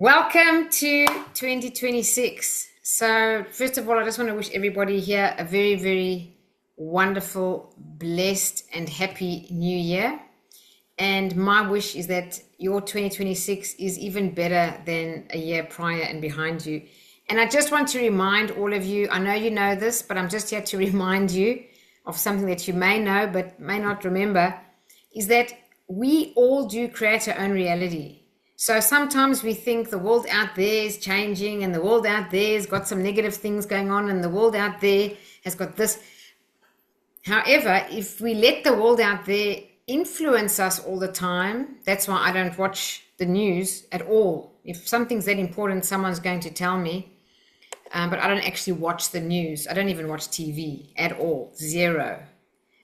Welcome to 2026. So, first of all, I just want to wish everybody here a very, very wonderful, blessed, and happy new year. And my wish is that your 2026 is even better than a year prior and behind you. And I just want to remind all of you, I know you know this, but I'm just here to remind you of something that you may know but may not remember, is that we all do create our own reality. So sometimes we think the world out there is changing and the world out there has got some negative things going on and the world out there has got this. However, if we let the world out there influence us all the time, that's why I don't watch the news at all. If something's that important, someone's going to tell me, but I don't actually watch the news. I don't even watch TV at all, zero.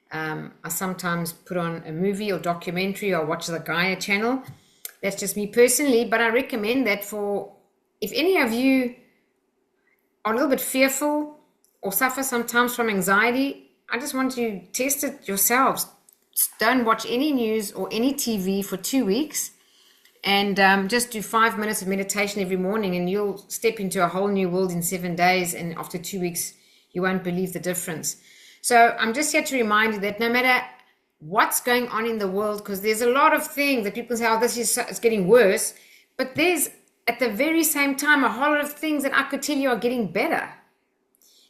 I sometimes put on a movie or documentary or watch the Gaia channel. That's just me personally, but I recommend that if any of you are a little bit fearful or suffer sometimes from anxiety, I just want you to test it yourselves. Don't watch any news or any TV for 2 weeks and just do 5 minutes of meditation every morning and you'll step into a whole new world in 7 days, and after 2 weeks, you won't believe the difference. So I'm just here to remind you that no matter what's going on in the world, because there's a lot of things that people say, oh, it's getting worse, but there's at the very same time a whole lot of things that I could tell you are getting better.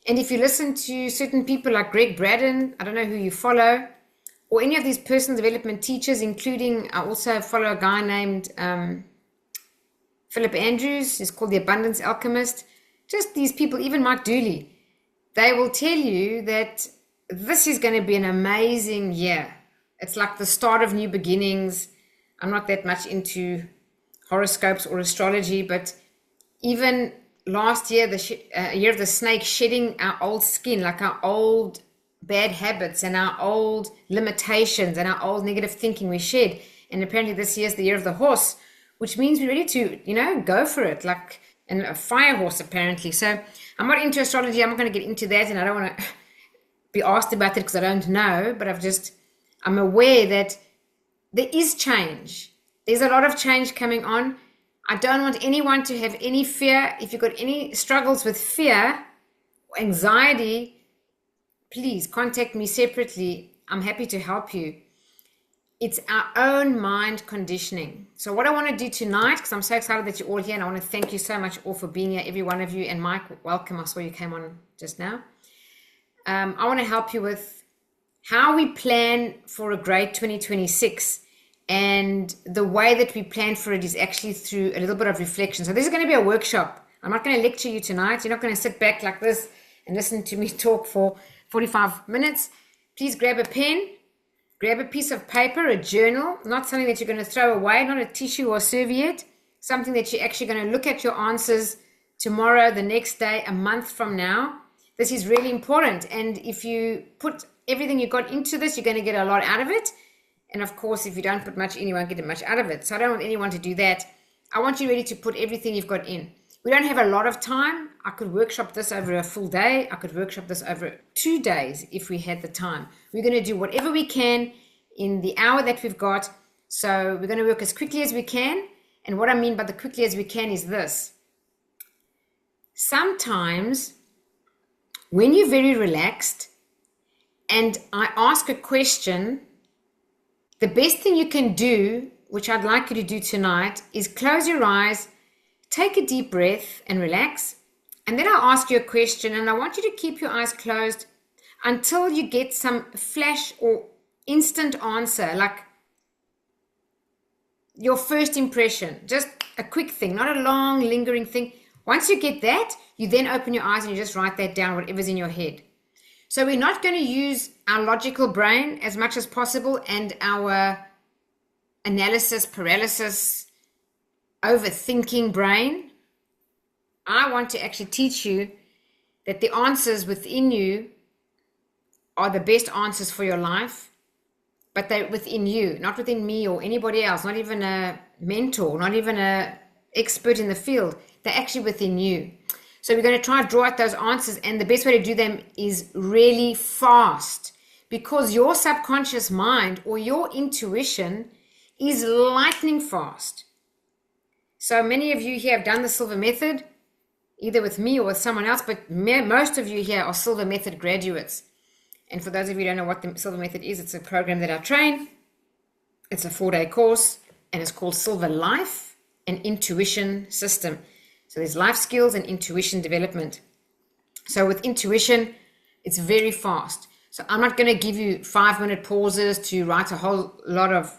And if you listen to certain people like Greg Braden, I don't know who you follow, or any of these personal development teachers, including I also follow a guy named Philip Andrews. He's called the Abundance Alchemist. Just these people, even Mike Dooley, they will tell you that this is going to be an amazing year. It's like the start of new beginnings. I'm not that much into horoscopes or astrology, but even last year, the year of the snake, shedding our old skin, like our old bad habits and our old limitations and our old negative thinking we shed. And apparently this year's the year of the horse, which means we're ready to, go for it, like a fire horse apparently. So I'm not into astrology. I'm not going to get into that, and I don't want to be asked about it because I don't know, but I'm aware that there is change. There's a lot of change coming on. I don't want anyone to have any fear. If you've got any struggles with fear or anxiety, please contact me separately. I'm happy to help you. It's our own mind conditioning. So what I want to do tonight, because I'm so excited that you're all here, and I want to thank you so much all for being here, every one of you. And Mike, welcome. I saw you came on just now. I want to help you with how we plan for a great 2026, and the way that we plan for it is actually through a little bit of reflection. So this is going to be a workshop. I'm not going to lecture you tonight. You're not going to sit back like this and listen to me talk for 45 minutes. Please grab a pen, grab a piece of paper, a journal, not something that you're going to throw away, not a tissue or serviette, something that you're actually going to look at your answers tomorrow, the next day, a month from now. This is really important. And if you put everything you got into this, you're going to get a lot out of it. And of course, if you don't put much in, you won't get much out of it. So I don't want anyone to do that. I want you ready to put everything you've got in. We don't have a lot of time. I could workshop this over a full day. I could workshop this over 2 days if we had the time. We're going to do whatever we can in the hour that we've got. So we're going to work as quickly as we can. And what I mean by the quickly as we can is this. Sometimes when you're very relaxed and I ask a question, the best thing you can do, which I'd like you to do tonight, is close your eyes, take a deep breath and relax. And then I'll ask you a question, and I want you to keep your eyes closed until you get some flash or instant answer, like your first impression, just a quick thing, not a long lingering thing. Once you get that, you then open your eyes and you just write that down, whatever's in your head. So we're not going to use our logical brain as much as possible and our analysis, paralysis, overthinking brain. I want to actually teach you that the answers within you are the best answers for your life, but they're within you, not within me or anybody else, not even a mentor, not even an expert in the field. They're actually within you. So we're going to try to draw out those answers, and the best way to do them is really fast, because your subconscious mind or your intuition is lightning fast. So many of you here have done the Silver Method, either with me or with someone else, but most of you here are Silver Method graduates. And for those of you who don't know what the Silver Method is, it's a program that I train. It's a 4-day course, and it's called Silver Life and Intuition System. So there's life skills and intuition development. So with intuition, it's very fast. So I'm not going to give you 5-minute pauses to write a whole lot of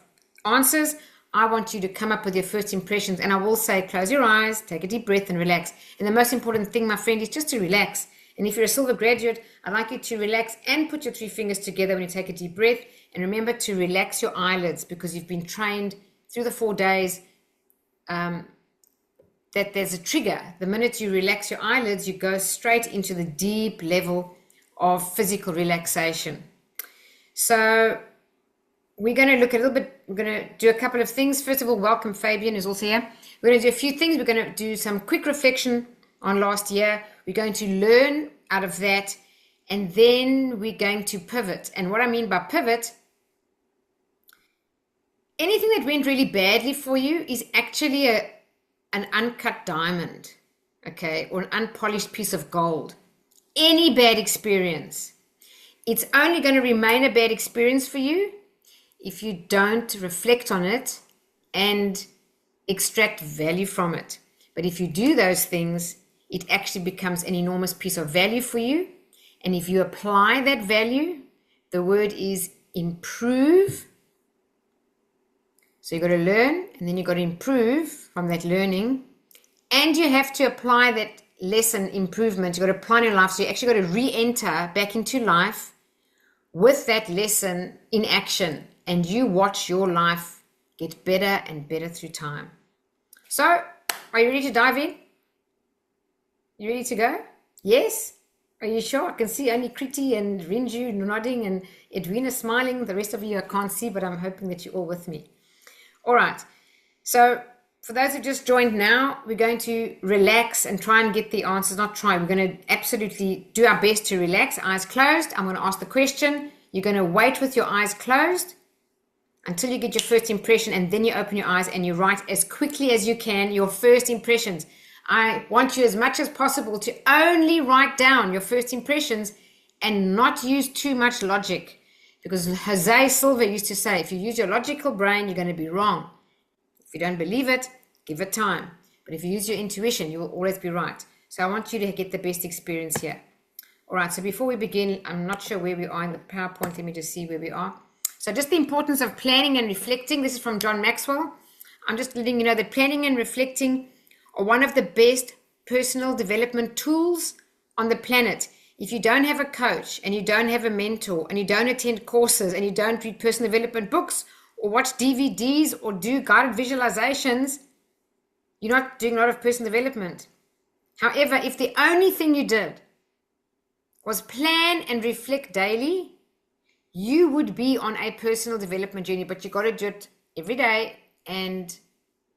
answers. I want you to come up with your first impressions, and I will say close your eyes, take a deep breath and relax. And the most important thing, my friend, is just to relax. And if you're a Silver graduate, I'd like you to relax and put your 3 fingers together when you take a deep breath. And remember to relax your eyelids, because you've been trained through the 4 days that there's a trigger. The minute you relax your eyelids, you go straight into the deep level of physical relaxation. So we're going to look a little bit, we're going to do a couple of things. First of all, welcome Fabian, who's also here. We're going to do a few things. We're going to do some quick reflection on last year. We're going to learn out of that, and then we're going to pivot. And what I mean by pivot, anything that went really badly for you is actually an uncut diamond, okay, or an unpolished piece of gold. Any bad experience, it's only going to remain a bad experience for you if you don't reflect on it and extract value from it. But if you do those things, it actually becomes an enormous piece of value for you. And if you apply that value, the word is improve. So you've got to learn, and then you've got to improve from that learning. And you have to apply that lesson improvement. You've got to apply in your life. So you actually got to re-enter back into life with that lesson in action. And you watch your life get better and better through time. So, are you ready to dive in? You ready to go? Yes? Are you sure? I can see only Kriti and Rinju nodding and Edwina smiling. The rest of you I can't see, but I'm hoping that you're all with me. All right. So for those who just joined now, we're going to relax and try and get the answers. Not try. We're going to absolutely do our best to relax. Eyes closed. I'm going to ask the question. You're going to wait with your eyes closed until you get your first impression, and then you open your eyes and you write as quickly as you can your first impressions. I want you as much as possible to only write down your first impressions and not use too much logic, because Jose Silva used to say, if you use your logical brain, you're going to be wrong. If you don't believe it, give it time. But if you use your intuition, you will always be right. So I want you to get the best experience here. All right, so before we begin, I'm not sure where we are in the PowerPoint. Let me just see where we are. So just the importance of planning and reflecting. This is from John Maxwell. I'm just letting you know that planning and reflecting are one of the best personal development tools on the planet. If you don't have a coach and you don't have a mentor and you don't attend courses and you don't read personal development books or watch DVDs or do guided visualizations, you're not doing a lot of personal development. However, if the only thing you did was plan and reflect daily, you would be on a personal development journey, but you got to do it every day and,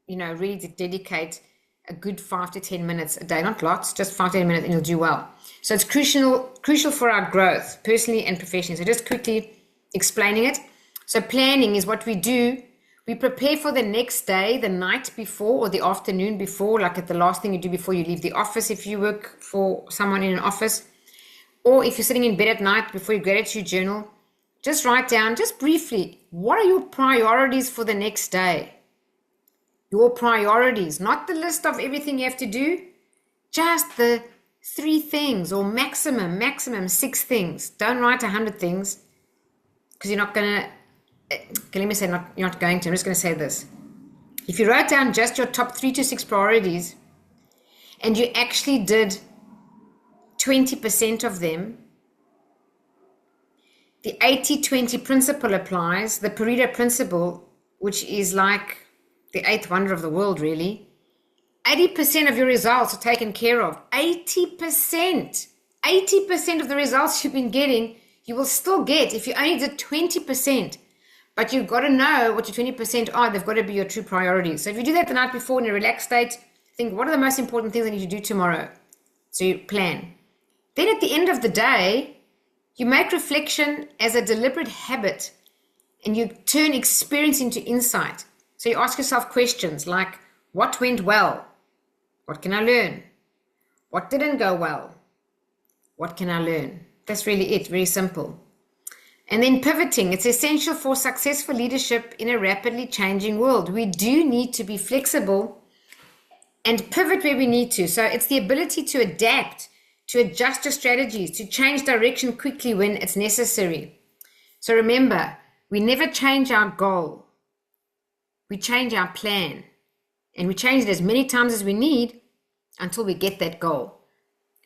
really dedicate a good 5 to 10 minutes a day, not lots, just 5 to 10 minutes, and you'll do well. So it's crucial for our growth, personally and professionally. So just quickly explaining it. So planning is what we do. We prepare for the next day, the night before or the afternoon before, like at the last thing you do before you leave the office, if you work for someone in an office, or if you're sitting in bed at night before your gratitude journal, just write down, just briefly, what are your priorities for the next day? Your priorities, not the list of everything you have to do, just the 3 things or maximum 6 things. Don't write 100 things, because you're not going to, okay, let me say you're not going to, I'm just going to say this. If you wrote down just your top 3 to 6 priorities and you actually did 20% of them, the 80-20 principle applies, the Pareto principle, which is like the 8th wonder of the world, really. 80% of your results are taken care of. 80% of the results you've been getting, you will still get if you only did 20%. But you've got to know what your 20% are. They've got to be your true priorities. So if you do that the night before in a relaxed state, think, what are the most important things I need to do tomorrow? So you plan. Then at the end of the day, you make reflection as a deliberate habit, and you turn experience into insight. So you ask yourself questions like, What went well? What can I learn? What didn't go well? What can I learn? That's really it, very simple. And then pivoting, it's essential for successful leadership in a rapidly changing world. We do need to be flexible and pivot where we need to. So it's the ability to adapt, to adjust your strategies, to change direction quickly when it's necessary. So remember, we never change our goal. We change our plan. And we change it as many times as we need until we get that goal.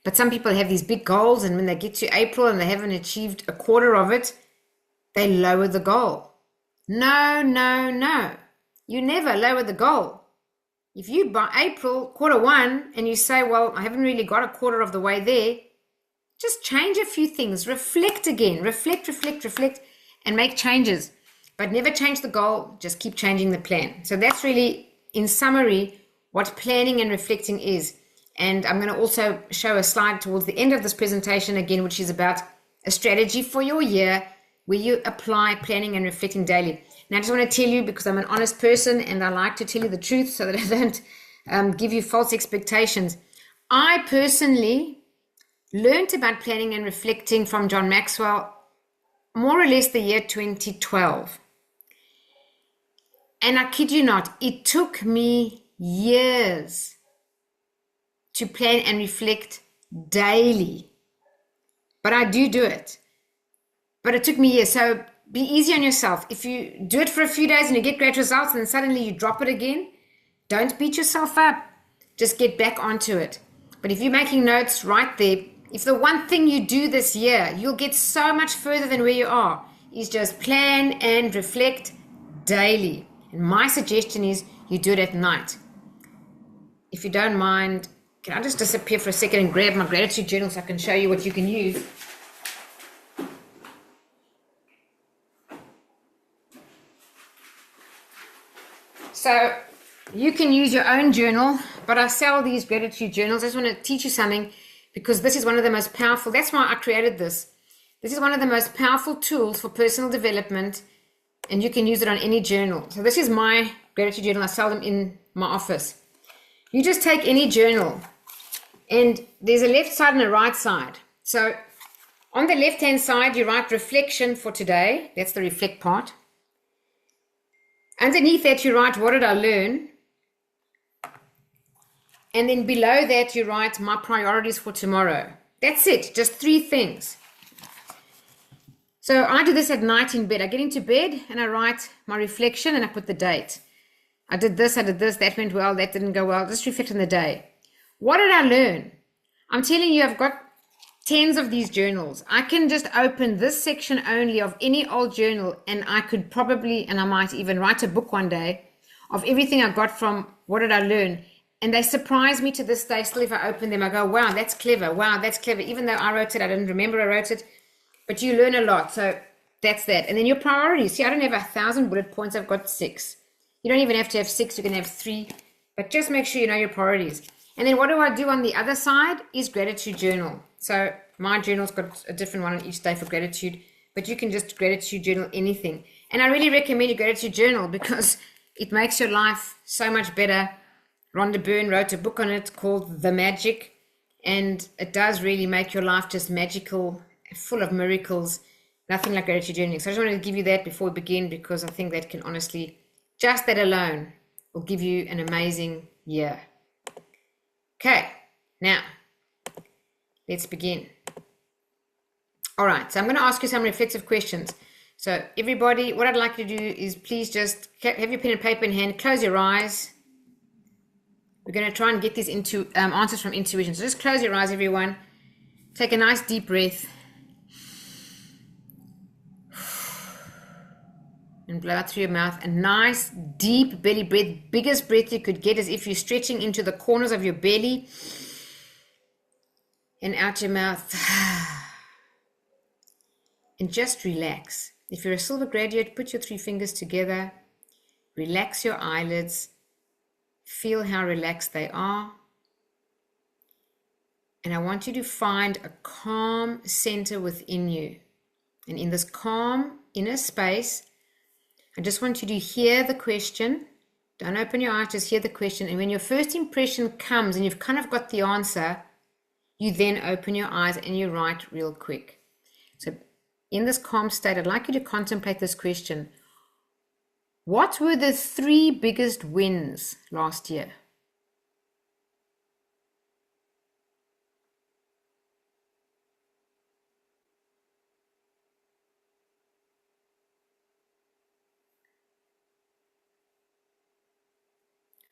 But some people have these big goals, and when they get to April and they haven't achieved a quarter of it, they lower the goal. No, no, no. You never lower the goal. If you by April, quarter one, and you say, well, I haven't really got a quarter of the way there, just change a few things. Reflect again. Reflect, and make changes. But never change the goal. Just keep changing the plan. So that's really, in summary, what planning and reflecting is. And I'm going to also show a slide towards the end of this presentation again, which is about a strategy for your year where you apply planning and reflecting daily. Now, I just want to tell you, because I'm an honest person and I like to tell you the truth so that I don't give you false expectations. I personally learned about planning and reflecting from John Maxwell more or less the year 2012. And I kid you not, it took me years to plan and reflect daily. But I do it. But it took me years. So be easy on yourself. If you do it for a few days and you get great results and then suddenly you drop it again, don't beat yourself up. Just get back onto it. But if you're making notes right there, if the one thing you do this year, you'll get so much further than where you are, is just plan and reflect daily. And my suggestion is you do it at night. If you don't mind, can I just disappear for a second and grab my gratitude journal so I can show you what you can use? So you can use your own journal, but I sell these gratitude journals. I just want to teach you something, because this is one of the most powerful. That's why I created this. This is one of the most powerful tools for personal development, and you can use it on any journal. So this is my gratitude journal. I sell them in my office. You just take any journal, and there's a left side and a right side. So on the left-hand side, you write reflection for today. That's the reflect part. Underneath that, you write, what did I learn? And then below that, you write my priorities for tomorrow. That's it, just 3 things. So I do this at night in bed. I get into bed and I write my reflection and I put the date. I did this, that went well, that didn't go well. Just reflect on the day. What did I learn? I'm telling you, I've got tens of these journals. I can just open this section only of any old journal, and I could probably, and I might even write a book one day of everything I got from what did I learn. And they surprise me to this day. Still, if I open them, I go, wow, that's clever. Wow, that's clever. Even though I wrote it, I didn't remember I wrote it. But you learn a lot. So that's that. And then your priorities. See, I don't have 1,000 bullet points. I've got 6. You don't even have to have 6. You can have 3. But just make sure you know your priorities. And then what do I do on the other side is gratitude journal. So my journal's got a different one on each day for gratitude. But you can just gratitude journal anything. And I really recommend a gratitude journal because it makes your life so much better. Rhonda Byrne wrote a book on it called The Magic, and it does really make your life just magical, full of miracles. Nothing like gratitude journaling. So I just wanted to give you that before we begin, because I think that can honestly, just that alone will give you an amazing year. Okay, now let's begin. All right, so I'm going to ask you some reflexive questions. So everybody, what I'd like you to do is please just have your pen and paper in hand, close your eyes. We're going to try and get these into answers from intuition. So just close your eyes, everyone. Take a nice deep breath. And blow out through your mouth. A nice deep belly breath. Biggest breath you could get, as if you're stretching into the corners of your belly. And out your mouth. And just relax. If you're a silver graduate, put your 3 fingers together. Relax your eyelids. Feel how relaxed they are. And I want you to find a calm center within you. And in this calm inner space, I just want you to hear the question Don't open your eyes, just hear the question. And when your first impression comes and you've kind of got the answer, you then open your eyes and you write real quick. So in this calm state, I'd like you to contemplate this question. What were the 3 biggest wins last year?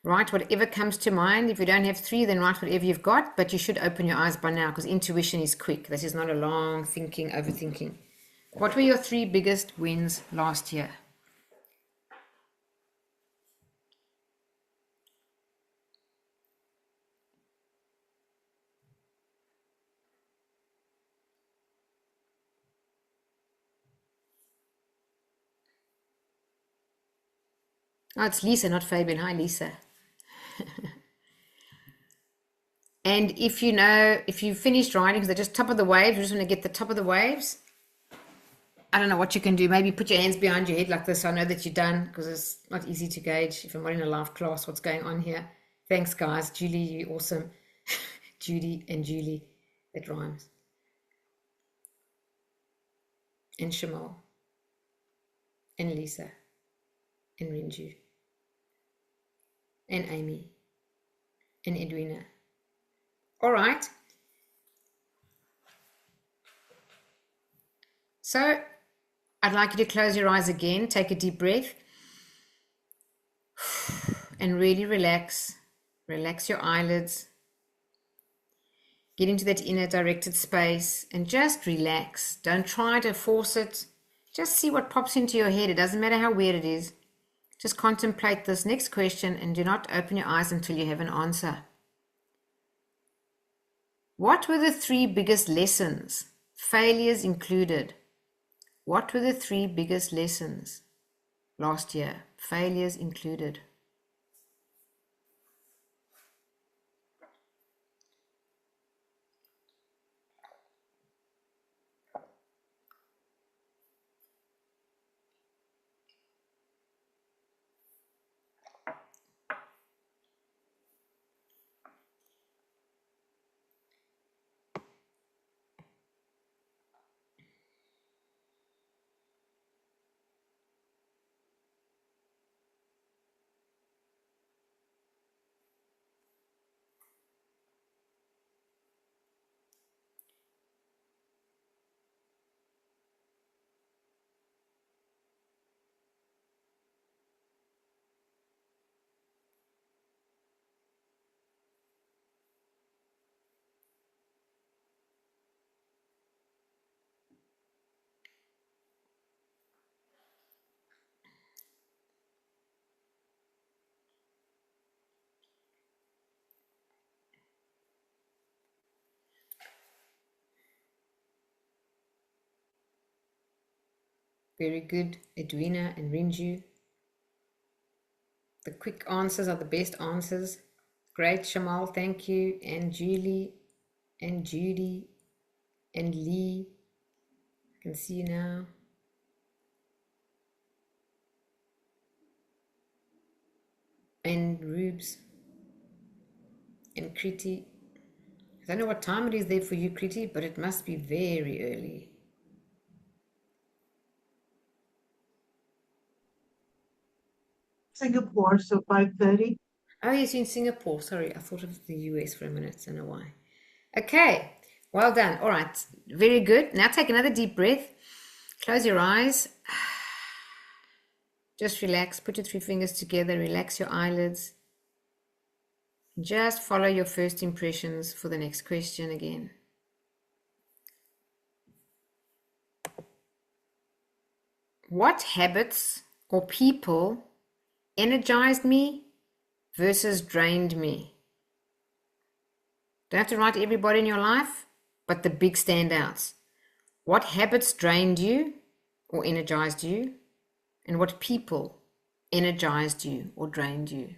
Write whatever comes to mind. If you don't have 3, then write whatever you've got, but you should open your eyes by now because intuition is quick. This is not a long thinking, overthinking. What were your 3 biggest wins last year? Oh, it's Lisa, not Fabian. Hi, Lisa. And if you know, if you finished writing, because they're just top of the waves, you just want to get the top of the waves. I don't know what you can do. Maybe put your hands behind your head like this. I know that you're done because it's not easy to gauge if I'm not in a live class what's going on here. Thanks, guys. Julie, you're awesome. Judy and Julie, that rhymes. And Shamal. And Lisa. And Renju. And Amy. And Edwina. All right. So I'd like you to close your eyes again, take a deep breath, and really relax. Relax your eyelids. Get into that inner directed space and just relax. Don't try to force it. Just see what pops into your head. It doesn't matter how weird it is. Just contemplate this next question and do not open your eyes until you have an answer. What were the 3 biggest lessons, failures included? What were the 3 biggest lessons last year, failures included? Very good, Edwina and Renju. The quick answers are the best answers. Great, Shamal, thank you. And Julie and Judy and Lee. I can see you now. And Rubes and Kriti. I don't know what time it is there for you, Kriti, but it must be very early. Singapore, so 5:30. Oh, yes, you're in Singapore. Sorry, I thought of the US for a minute. I don't know why. Okay, well done. All right, very good. Now take another deep breath. Close your eyes. Just relax. Put your 3 fingers together. Relax your eyelids. Just follow your first impressions for the next question again. What habits or people energized me versus drained me? Don't have to write everybody in your life, but the big standouts. What habits drained you or energized you? And what people energized you or drained you?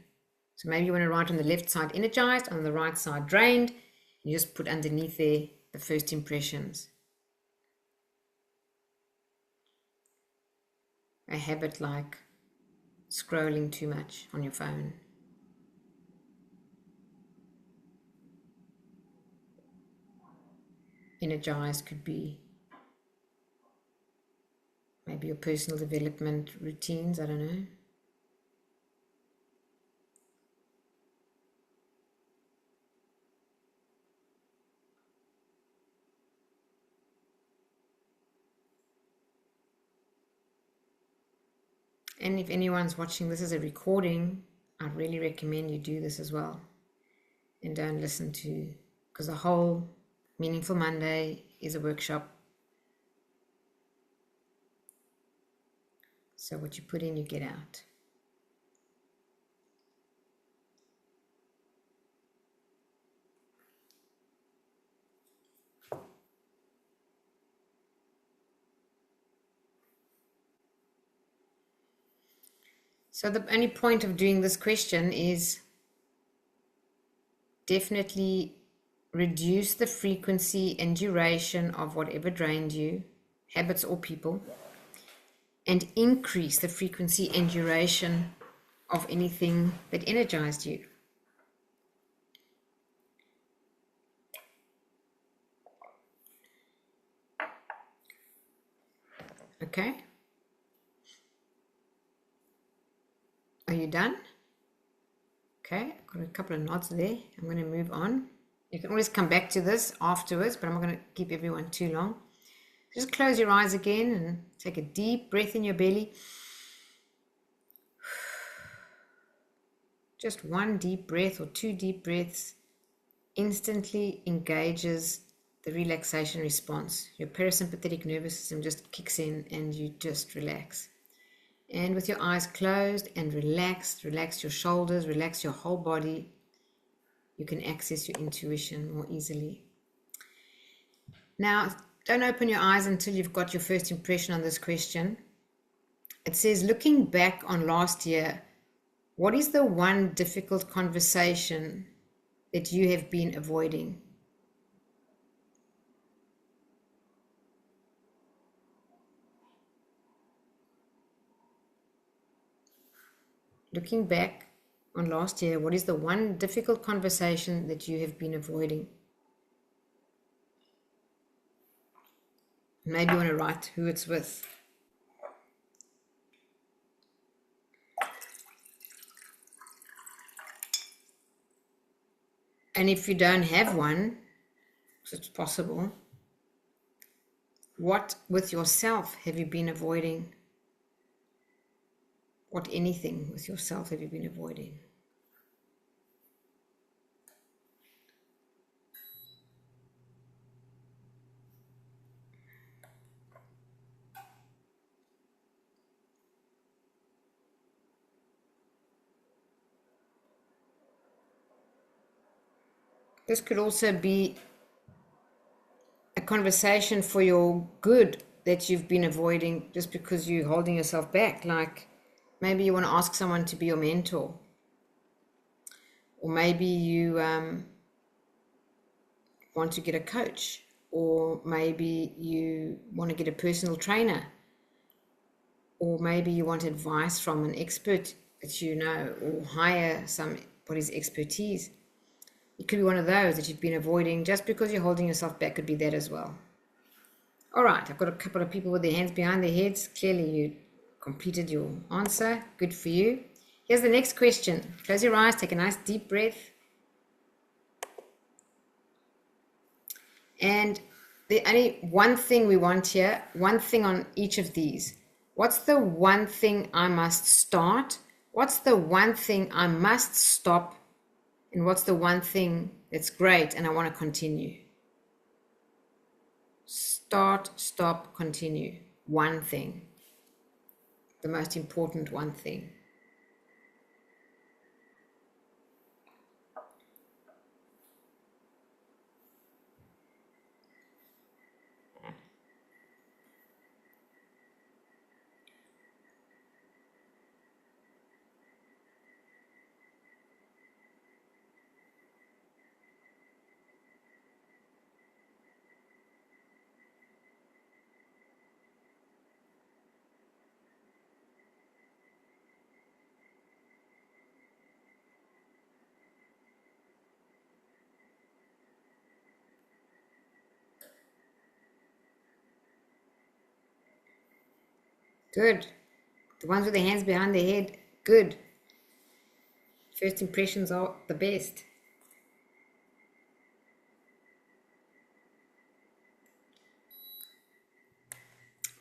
So maybe you want to write on the left side energized, on the right side drained. You just put underneath there the first impressions. A habit like scrolling too much on your phone. Energized could be maybe your personal development routines, I don't know. And if anyone's watching this as a recording, I really recommend you do this as well. And don't listen to, because the whole Meaningful Monday is a workshop. So what you put in, you get out. So the only point of doing this question is definitely reduce the frequency and duration of whatever drained you, habits or people, and increase the frequency and duration of anything that energized you. Okay? Are you done? Okay, I've got a couple of nods there. I'm going to move on. You can always come back to this afterwards, but I'm not going to keep everyone too long. Just close your eyes again and take a deep breath in your belly. Just one deep breath or two deep breaths instantly engages the relaxation response. Your parasympathetic nervous system just kicks in and you just relax. And with your eyes closed and relaxed, relax your shoulders, relax your whole body, you can access your intuition more easily. Now, don't open your eyes until you've got your first impression on this question. It says, looking back on last year, what is the one difficult conversation that you have been avoiding? Looking back on last year, what is the one difficult conversation that you have been avoiding? Maybe you want to write who it's with. And if you don't have one, so it's possible, what with yourself have you been avoiding? What anything with yourself have you been avoiding? This could also be a conversation for your good that you've been avoiding just because you're holding yourself back. Like maybe you want to ask someone to be your mentor, or maybe you want to get a coach, or maybe you want to get a personal trainer, or maybe you want advice from an expert that you know, or hire somebody's expertise. It could be one of those that you've been avoiding just because you're holding yourself back. Could be that as well. All right, I've got a couple of people with their hands behind their heads. Clearly you completed your answer. Good for you. Here's the next question. Close your eyes, take a nice deep breath. And the only one thing we want here, one thing on each of these. What's the one thing I must start? What's the one thing I must stop? And what's the one thing that's great and I want to continue? Start, stop, continue. One thing. The most important one thing. Good. The ones with their hands behind their head, good. First impressions are the best.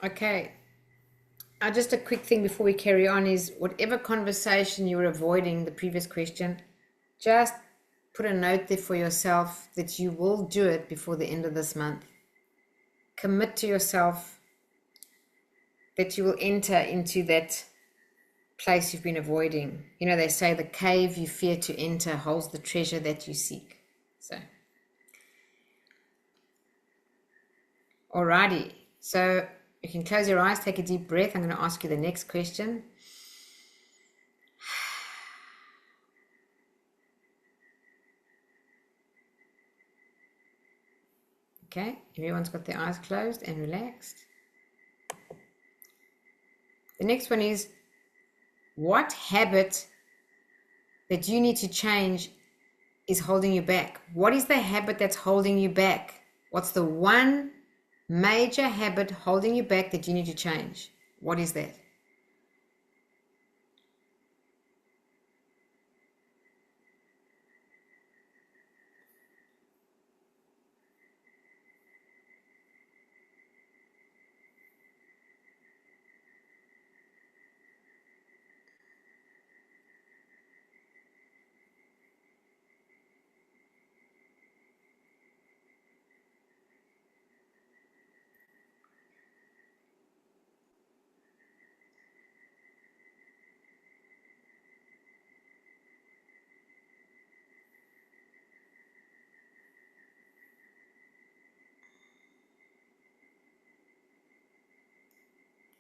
Okay. Just a quick thing before we carry on is whatever conversation you were avoiding, the previous question, just put a note there for yourself that you will do it before the end of this month. Commit to yourself that you will enter into that place you've been avoiding. You know, they say the cave you fear to enter holds the treasure that you seek. So, alrighty. So you can close your eyes, take a deep breath. I'm going to ask you the next question. Okay, everyone's got their eyes closed and relaxed. The next one is, what habit that you need to change is holding you back? What is the habit that's holding you back? What's the one major habit holding you back that you need to change? What is that?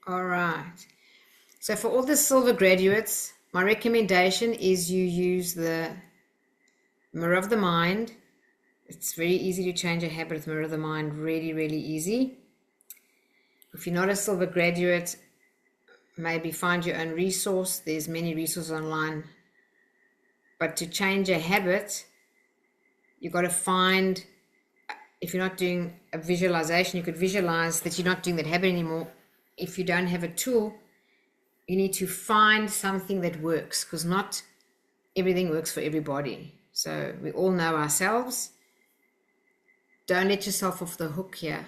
All right. So for all the silver graduates, my recommendation is you use the Mirror of the Mind. It's very easy to change a habit with Mirror of the Mind, really, really easy. If you're not a silver graduate, maybe find your own resource. There's many resources online. But to change a habit, you've got to find, if you're not doing a visualization, you could visualize that you're not doing that habit anymore. If you don't have a tool, you need to find something that works, because not everything works for everybody. So we all know ourselves. Don't let yourself off the hook here.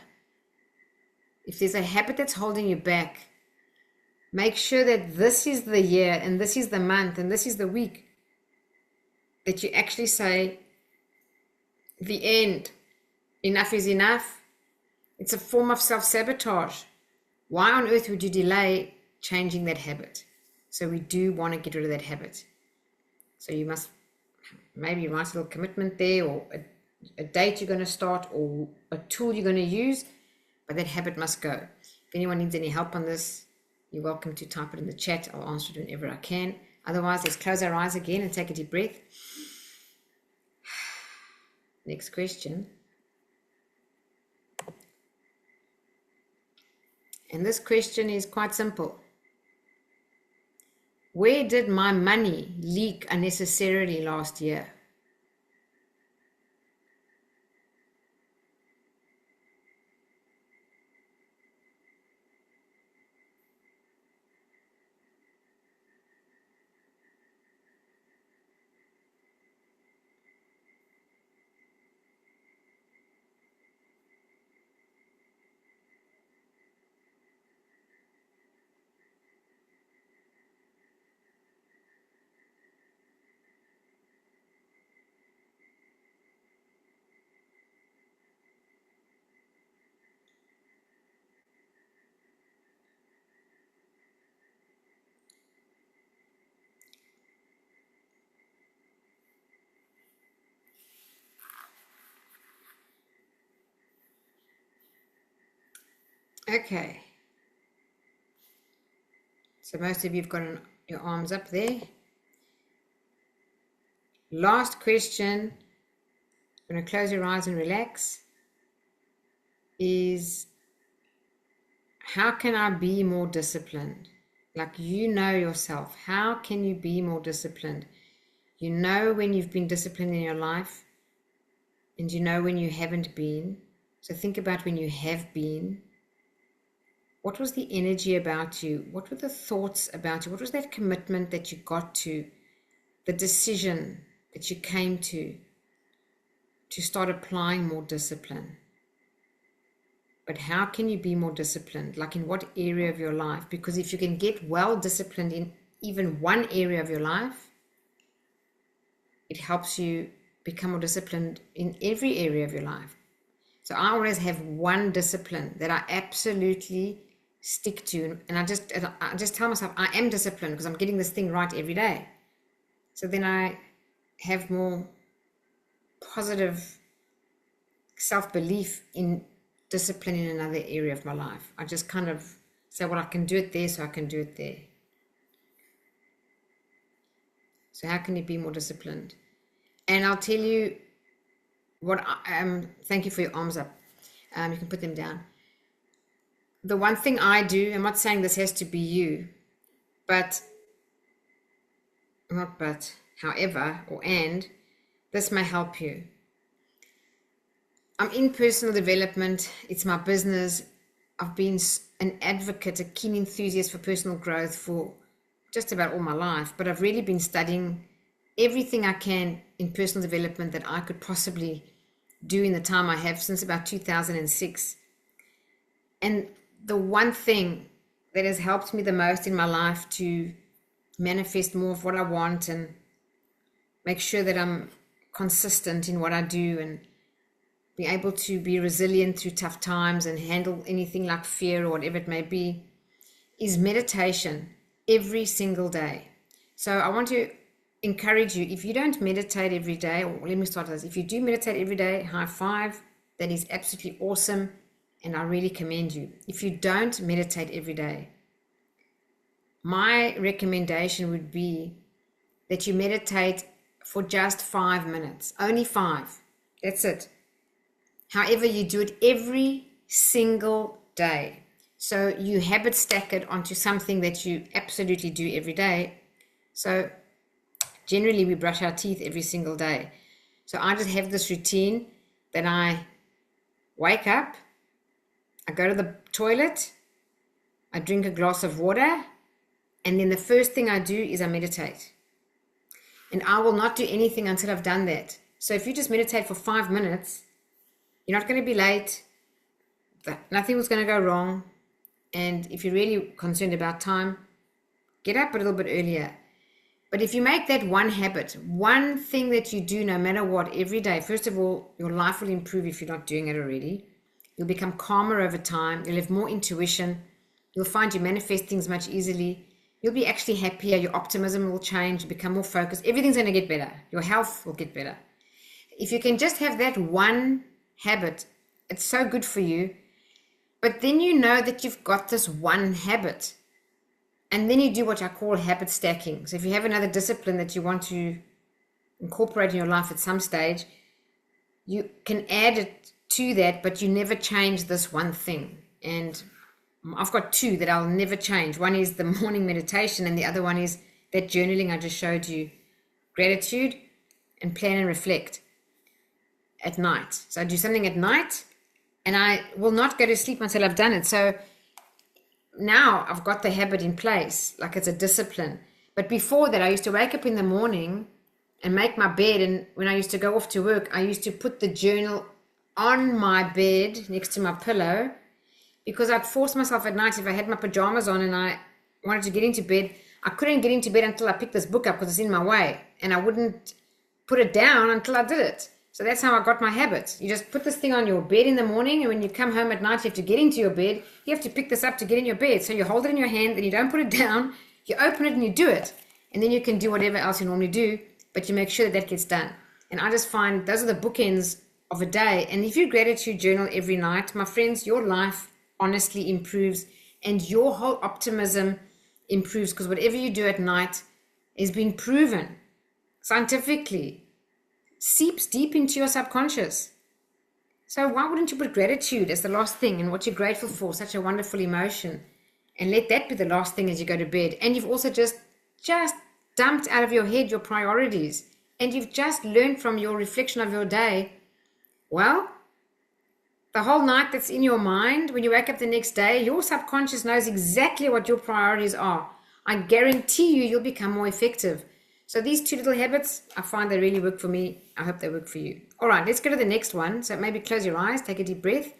If there's a habit that's holding you back, make sure that this is the year and this is the month and this is the week that you actually say, the end. Enough is enough. It's a form of self-sabotage. Why on earth would you delay changing that habit? So we do want to get rid of that habit. So you must maybe write a little commitment there, or a date you're going to start, or a tool you're going to use, but that habit must go. If anyone needs any help on this, you're welcome to type it in the chat. I'll answer it whenever I can. Otherwise, let's close our eyes again and take a deep breath. Next question. And this question is quite simple. Where did my money leak unnecessarily last year? Okay. So most of you have got your arms up there. Last question. I'm going to close your eyes and relax. Is, how can I be more disciplined? Like, you know yourself. How can you be more disciplined? You know when you've been disciplined in your life, and you know when you haven't been. So think about when you have been. What was the energy about you? What were the thoughts about you? What was that commitment that you got to, the decision that you came to start applying more discipline? But how can you be more disciplined? Like in what area of your life? Because if you can get well disciplined in even one area of your life, it helps you become more disciplined in every area of your life. So I always have one discipline that I absolutely stick to, and I just tell myself I am disciplined because I'm getting this thing right every day. So then I have more positive self-belief in discipline in another area of my life. I just kind of say, well, I can do it there, so I can do it there. So how can you be more disciplined? And I'll tell you what thank you for your arms up. You can put them down. The one thing I do, I'm not saying this has to be you, however, this may help you. I'm in personal development. It's my business. I've been an advocate, a keen enthusiast for personal growth for just about all my life, but I've really been studying everything I can in personal development that I could possibly do in the time I have since about 2006. And the one thing that has helped me the most in my life to manifest more of what I want and make sure that I'm consistent in what I do and be able to be resilient through tough times and handle anything like fear or whatever it may be, is meditation every single day. So I want to encourage you, if you don't meditate every day, or let me start with this, if you do meditate every day, high five, that is absolutely awesome, and I really commend you. If you don't meditate every day, my recommendation would be that you meditate for just 5 minutes, only 5, that's it. However, you do it every single day. So you habit stack it onto something that you absolutely do every day. So generally we brush our teeth every single day. So I just have this routine that I wake up, I go to the toilet, I drink a glass of water, and then the first thing I do is I meditate. And I will not do anything until I've done that. So if you just meditate for 5 minutes, you're not going to be late, nothing was going to go wrong. And if you're really concerned about time, get up a little bit earlier. But if you make that one habit, one thing that you do no matter what every day, first of all, your life will improve if you're not doing it already. You'll become calmer over time. You'll have more intuition. You'll find you manifest things much easily. You'll be actually happier. Your optimism will change, become more focused. Everything's going to get better. Your health will get better. If you can just have that one habit, it's so good for you. But then you know that you've got this one habit. And then you do what I call habit stacking. So if you have another discipline that you want to incorporate in your life at some stage, you can add it to that, but you never change this one thing. And I've got 2 that I'll never change. One is the morning meditation, and the other one is that journaling I just showed you. Gratitude and plan and reflect at night. So I do something at night, and I will not go to sleep until I've done it. So now I've got the habit in place, like it's a discipline. But before that, I used to wake up in the morning and make my bed. And when I used to go off to work, I used to put the journal on my bed next to my pillow, because I'd force myself at night, if I had my pajamas on and I wanted to get into bed, I couldn't get into bed until I picked this book up because it's in my way. And I wouldn't put it down until I did it. So that's how I got my habit. You just put this thing on your bed in the morning, and when you come home at night, you have to get into your bed. You have to pick this up to get in your bed. So you hold it in your hand, and you don't put it down. You open it and you do it. And then you can do whatever else you normally do, but you make sure that that gets done. And I just find those are the bookends of a day. And if you gratitude journal every night, my friends, your life honestly improves, and your whole optimism improves, because whatever you do at night is being proven scientifically, seeps deep into your subconscious. So why wouldn't you put gratitude as the last thing, and what you're grateful for, such a wonderful emotion, and let that be the last thing as you go to bed? And you've also just dumped out of your head your priorities, and you've just learned from your reflection of your day, well, The whole night that's in your mind, when you wake up the next day, your subconscious knows exactly what your priorities are. I guarantee you'll become more effective. So these two little habits, I find they really work for me. I hope they work for you. All right, let's go to the next one. So maybe close your eyes, take a deep breath.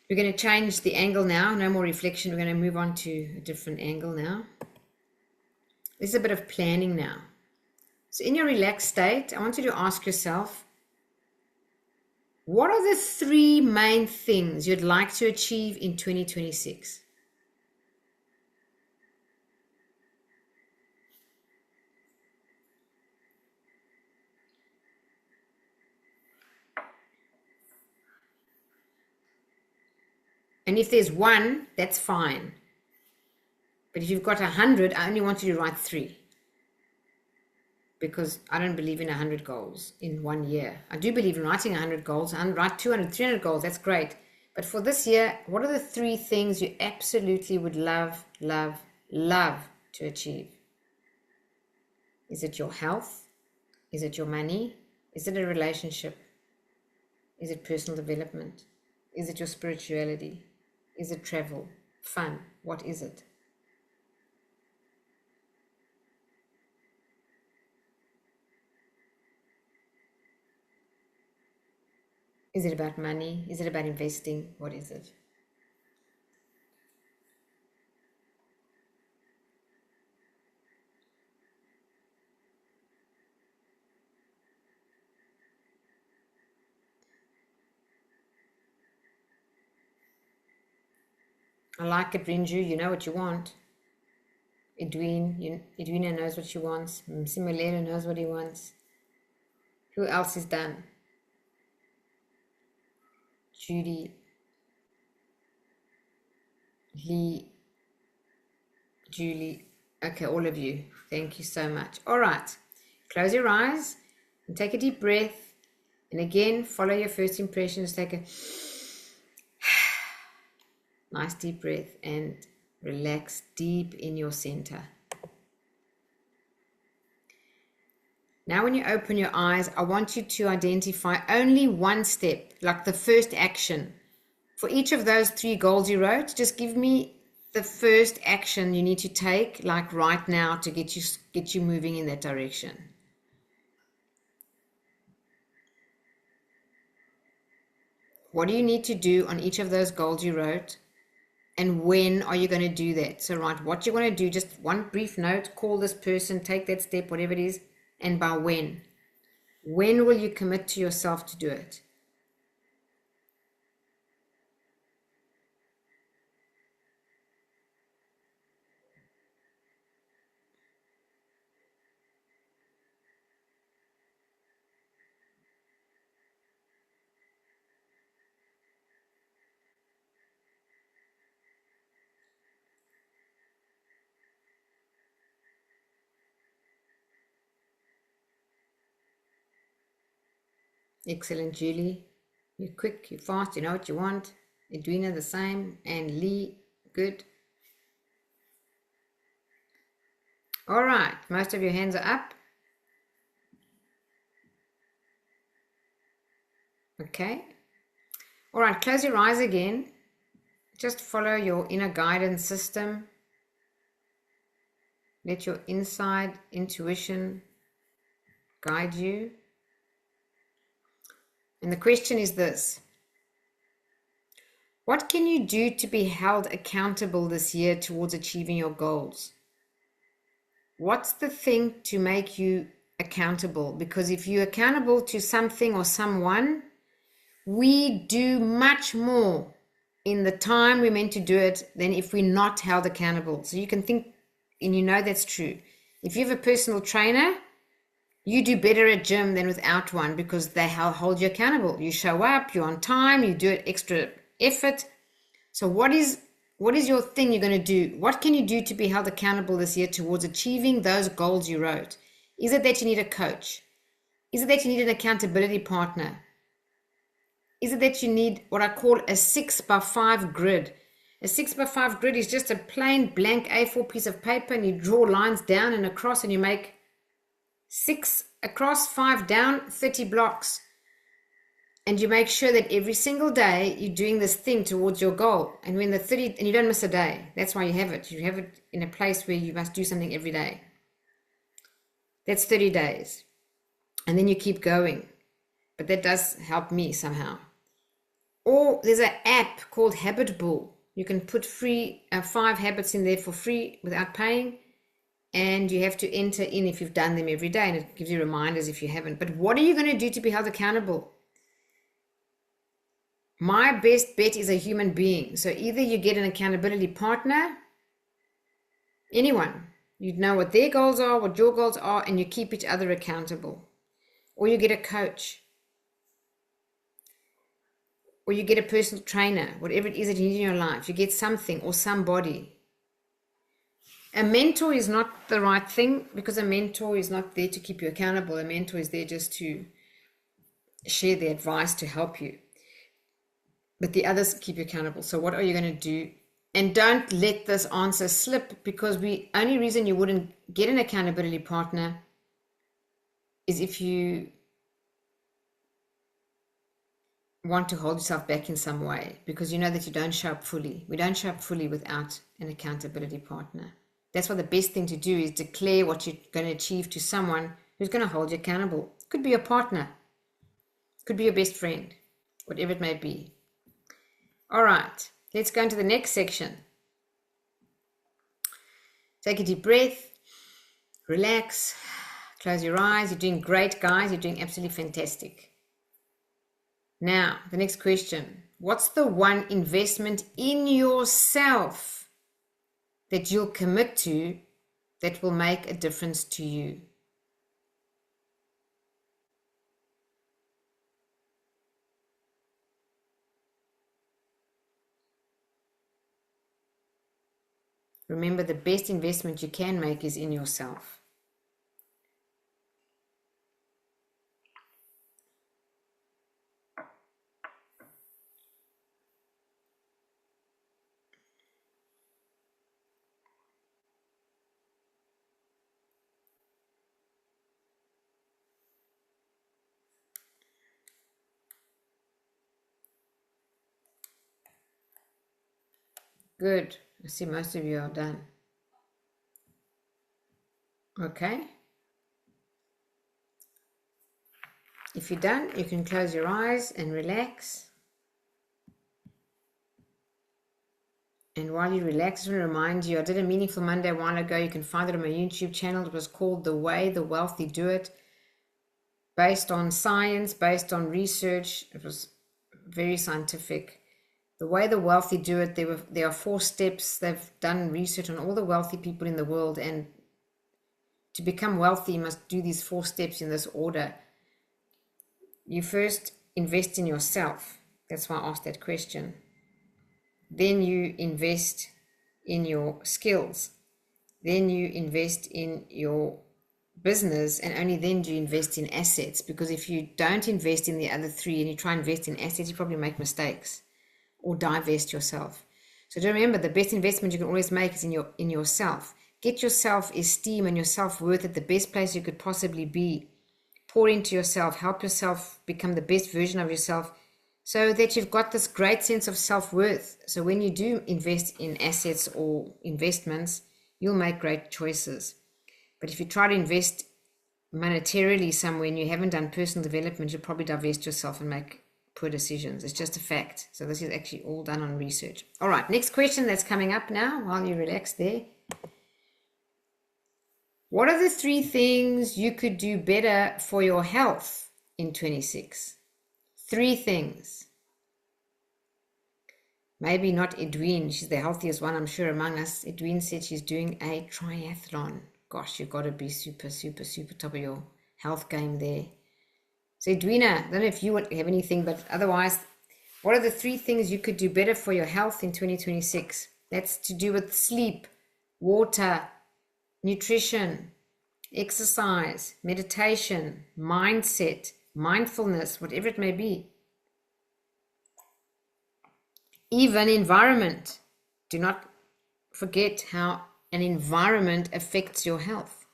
We're going to change the angle now. No more reflection. We're going to move on to a different angle now. This is a bit of planning now. So in your relaxed state, I want you to ask yourself, what are the 3 main things you'd like to achieve in 2026? And if there's 1, that's fine. But if you've got 100, I only want you to write 3. Because I don't believe in 100 goals in 1 year. I do believe in writing 100 goals and write 200, 300 goals. That's great. But for this year, what are the 3 things you absolutely would love, love, love to achieve? Is it your health? Is it your money? Is it a relationship? Is it personal development? Is it your spirituality? Is it travel? Fun? What is it? Is it about money? Is it about investing? What is it? I like it, Rinju. You know what you want. Edwina knows what she wants. Simulera knows what he wants. Who else is done? Judy, Lee, Julie. Okay, all of you. Thank you so much. All right. Close your eyes and take a deep breath. And again, follow your first impressions. Take a nice deep breath and relax deep in your center. Now, when you open your eyes, I want you to identify only one step, like the first action. For each of those 3 goals you wrote, just give me the first action you need to take, like right now, to get you moving in that direction. What do you need to do on each of those goals you wrote? And when are you going to do that? So write what you're going to do, just one brief note, call this person, take that step, whatever it is, and by when. When will you commit to yourself to do it? Excellent, Julie. You're quick, you're fast, you know what you want. Edwina, the same. And Lee, good. All right, most of your hands are up. Okay. All right, close your eyes again. Just follow your inner guidance system. Let your inside intuition guide you. And the question is this: what can you do to be held accountable this year towards achieving your goals? What's the thing to make you accountable? Because if you're accountable to something or someone, we do much more in the time we're meant to do it than if we're not held accountable. So you can think, and you know that's true. If you have a personal trainer, you do better at gym than without one because they hold you accountable. You show up, you're on time, you do it extra effort. So what is your thing you're going to do? What can you do to be held accountable this year towards achieving those goals you wrote? Is it that you need a coach? Is it that you need an accountability partner? Is it that you need what I call a 6x5 grid? A 6x5 grid is just a plain blank A4 piece of paper, and you draw lines down and across, and you make 6 across, 5 down, 30 blocks. And you make sure that every single day you're doing this thing towards your goal. And when the 30, and you don't miss a day. That's why you have it. You have it in a place where you must do something every day. That's 30 days. And then you keep going. But that does help me somehow. Or there's an app called Habit Bull. You can put free 5 habits in there for free without paying. And you have to enter in if you've done them every day. And it gives you reminders if you haven't. But what are you going to do to be held accountable? My best bet is a human being. So either you get an accountability partner, anyone, you'd know what their goals are, what your goals are, and you keep each other accountable. Or you get a coach. Or you get a personal trainer, whatever it is that you need in your life. You get something or somebody. A mentor is not the right thing because a mentor is not there to keep you accountable. A mentor is there just to share the advice to help you. But the others keep you accountable. So what are you going to do? And don't let this answer slip, because the only reason you wouldn't get an accountability partner is if you want to hold yourself back in some way, because you know that you don't show up fully. We don't show up fully without an accountability partner. That's why the best thing to do is declare what you're going to achieve to someone who's going to hold you accountable. Could be your partner, could be your best friend, whatever it may be. All right, let's go into the next section. Take a deep breath, relax, close your eyes. You're doing great, guys. You're doing absolutely fantastic. Now, the next question. What's the one investment in yourself that you'll commit to that will make a difference to you? Remember, the best investment you can make is in yourself. Good. I see most of you are done. Okay. If you're done, you can close your eyes and relax. And while you relax, I want to remind you, I did a Meaningful Monday a while ago. You can find it on my YouTube channel. It was called The Way the Wealthy Do It. Based on science, based on research. It was very scientific. The way the wealthy do it, there are 4 steps. They've done research on all the wealthy people in the world. And to become wealthy, you must do these 4 steps in this order. You first invest in yourself. That's why I asked that question. Then you invest in your skills. Then you invest in your business, and only then do you invest in assets. Because if you don't invest in the other 3 and you try and invest in assets, you probably make mistakes or divest yourself. So do remember, the best investment you can always make is in yourself. Get your self-esteem and your self-worth at the best place you could possibly be. Pour into yourself, help yourself become the best version of yourself, so that you've got this great sense of self-worth. So when you do invest in assets or investments, you'll make great choices. But if you try to invest monetarily somewhere and you haven't done personal development, you'll probably divest yourself and make poor decisions. It's just a fact. So this is actually all done on research. All right, next question that's coming up now while you relax there. What are the 3 things you could do better for your health in 26? 3 things. Maybe not Edwin. She's the healthiest one, I'm sure, among us. Edwin said she's doing a triathlon. Gosh, you've got to be super, super, super top of your health game there. So Edwina, I don't know if you have anything, but otherwise, what are the 3 things you could do better for your health in 2026? That's to do with sleep, water, nutrition, exercise, meditation, mindset, mindfulness, whatever it may be. Even environment. Do not forget how an environment affects your health.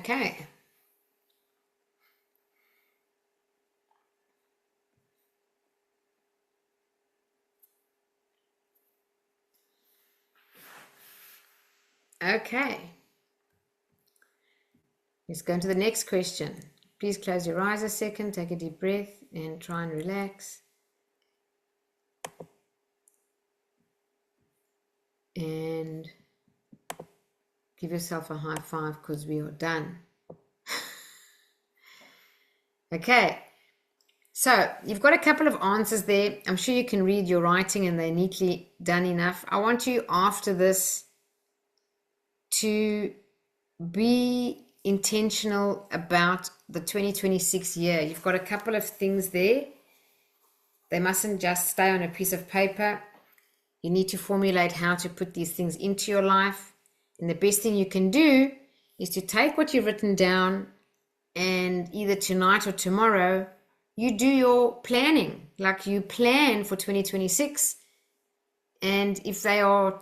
Okay. Okay. Let's go into the next question. Please close your eyes a second, take a deep breath, and try and relax. And give yourself a high five because we are done. Okay. So you've got a couple of answers there. I'm sure you can read your writing and they're neatly done enough. I want you after this to be intentional about the 2026 year. You've got a couple of things there. They mustn't just stay on a piece of paper. You need to formulate how to put these things into your life. And the best thing you can do is to take what you've written down and either tonight or tomorrow, you do your planning. Like you plan for 2026. And if they are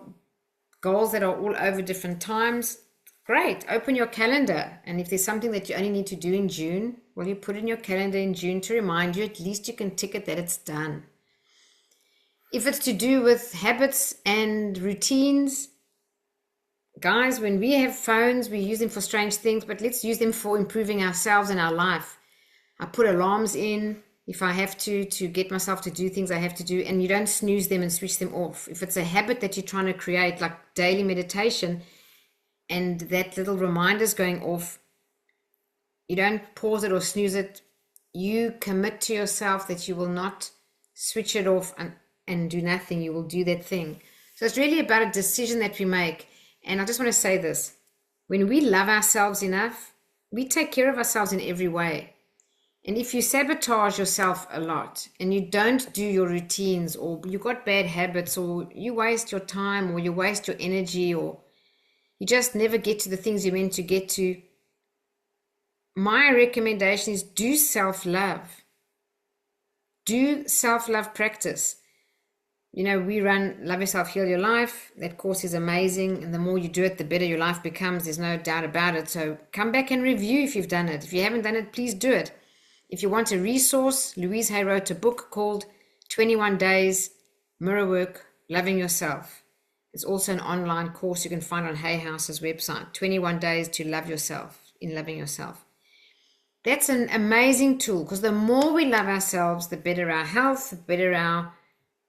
goals that are all over different times, great, open your calendar. And if there's something that you only need to do in June, well, you put in your calendar in June to remind you, at least you can tick it that it's done. If it's to do with habits and routines, guys, when we have phones, we use them for strange things, but let's use them for improving ourselves and our life. I put alarms in if I have to get myself to do things I have to do, and you don't snooze them and switch them off. If it's a habit that you're trying to create, like daily meditation, and that little reminder's going off, you don't pause it or snooze it. You commit to yourself that you will not switch it off and do nothing. You will do that thing. So it's really about a decision that we make. And I just want to say this. When we love ourselves enough, we take care of ourselves in every way. And if you sabotage yourself a lot and you don't do your routines, or you got bad habits, or you waste your time, or you waste your energy, or you just never get to the things you're meant to get to, my recommendation is do self-love. Do self-love practice. You know, we run Love Yourself, Heal Your Life. That course is amazing. And the more you do it, the better your life becomes. There's no doubt about it. So come back and review if you've done it. If you haven't done it, please do it. If you want a resource, Louise Hay wrote a book called 21 Days Mirror Work, Loving Yourself. It's also an online course you can find on Hay House's website, 21 Days to Love Yourself, in Loving Yourself. That's an amazing tool, because the more we love ourselves, the better our health, the better our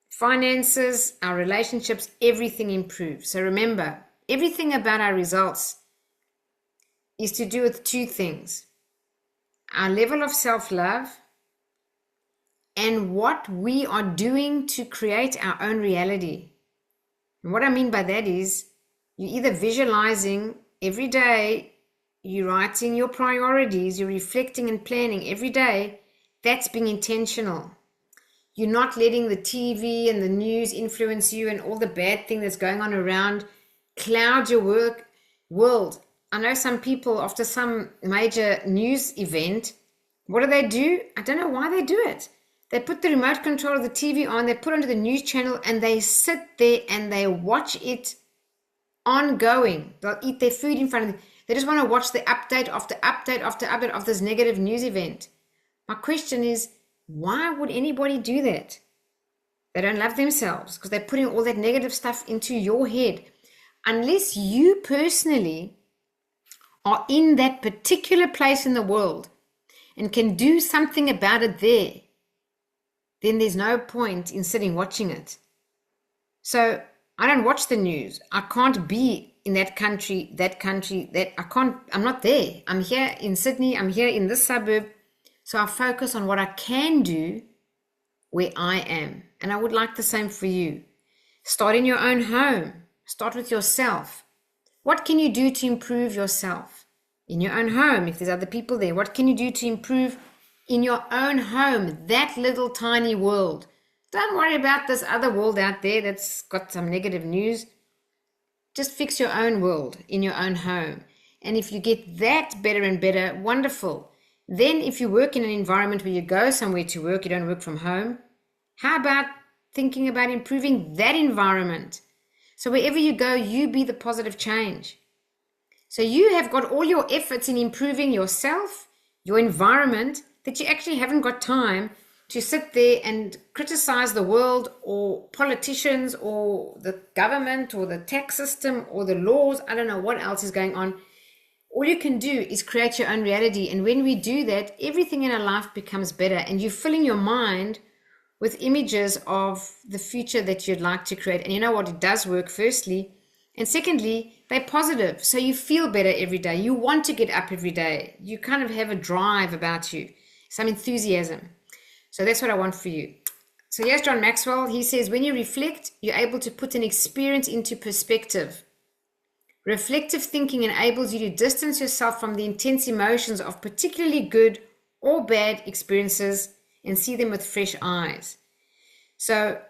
finances, our relationships, everything improves. So remember, everything about our results is to do with two things: our level of self-love and what we are doing to create our own reality. And what I mean by that is you're either visualizing every day, you're writing your priorities, you're reflecting and planning every day. That's being intentional. You're not letting the TV and the news influence you, and all the bad thing that's going on around cloud your world. I know some people, after some major news event, what do? I don't know why they do it. They put the remote control of the TV on, they put onto the news channel, and they sit there and they watch it ongoing. They'll eat their food in front of them. They just want to watch the update after update after update of this negative news event. My question is, why would anybody do that? They don't love themselves because they're putting all that negative stuff into your head. Unless you personally are in that particular place in the world and can do something about it there, then there's no point in sitting watching it. So I don't watch the news. I can't be in that country, I'm not there. I'm here in Sydney, I'm here in this suburb. So I focus on what I can do where I am. And I would like the same for you. Start in your own home. Start with yourself. What can you do to improve yourself in your own home? If there's other people there, what can you do to improve in your own home, that little tiny world? Don't worry about this other world out there that's got some negative news. Just fix your own world in your own home. And if you get that better and better, wonderful. Then if you work in an environment where you go somewhere to work, you don't work from home, how about thinking about improving that environment? So wherever you go, you be the positive change. So you have got all your efforts in improving yourself, your environment, that you actually haven't got time to sit there and criticize the world or politicians or the government or the tax system or the laws. I don't know what else is going on. All you can do is create your own reality. And when we do that, everything in our life becomes better. And you're filling your mind with images of the future that you'd like to create. And you know what? It does work, firstly. And secondly, they're positive. So you feel better every day. You want to get up every day. You kind of have a drive about you, some enthusiasm. So that's what I want for you. So here's John Maxwell. He says, when you reflect, you're able to put an experience into perspective. Reflective thinking enables you to distance yourself from the intense emotions of particularly good or bad experiences and see them with fresh eyes. So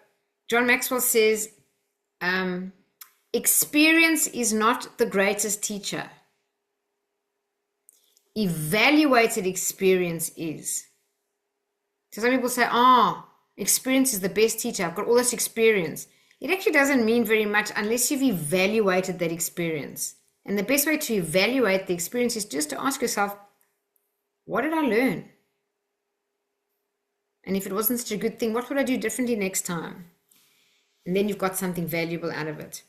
John Maxwell says, experience is not the greatest teacher. Evaluated experience is. So some people say, experience is the best teacher. I've got all this experience. It actually doesn't mean very much unless you've evaluated that experience. And the best way to evaluate the experience is just to ask yourself, what did I learn? And if it wasn't such a good thing, what would I do differently next time? And then you've got something valuable out of it.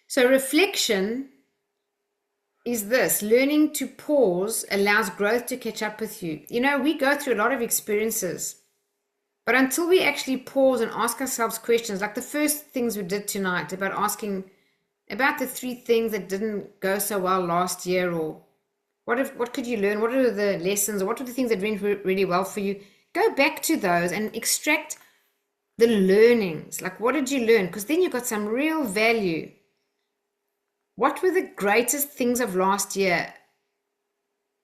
So reflection is this: learning to pause allows growth to catch up with you. You know, we go through a lot of experiences, but until we actually pause and ask ourselves questions, like the first things we did tonight about asking about the 3 things that didn't go so well last year, or what could you learn? What are the lessons, or what are the things that went really well for you? Go back to those and extract the learnings. Like, what did you learn? Because then you got some real value. What were the greatest things of last year?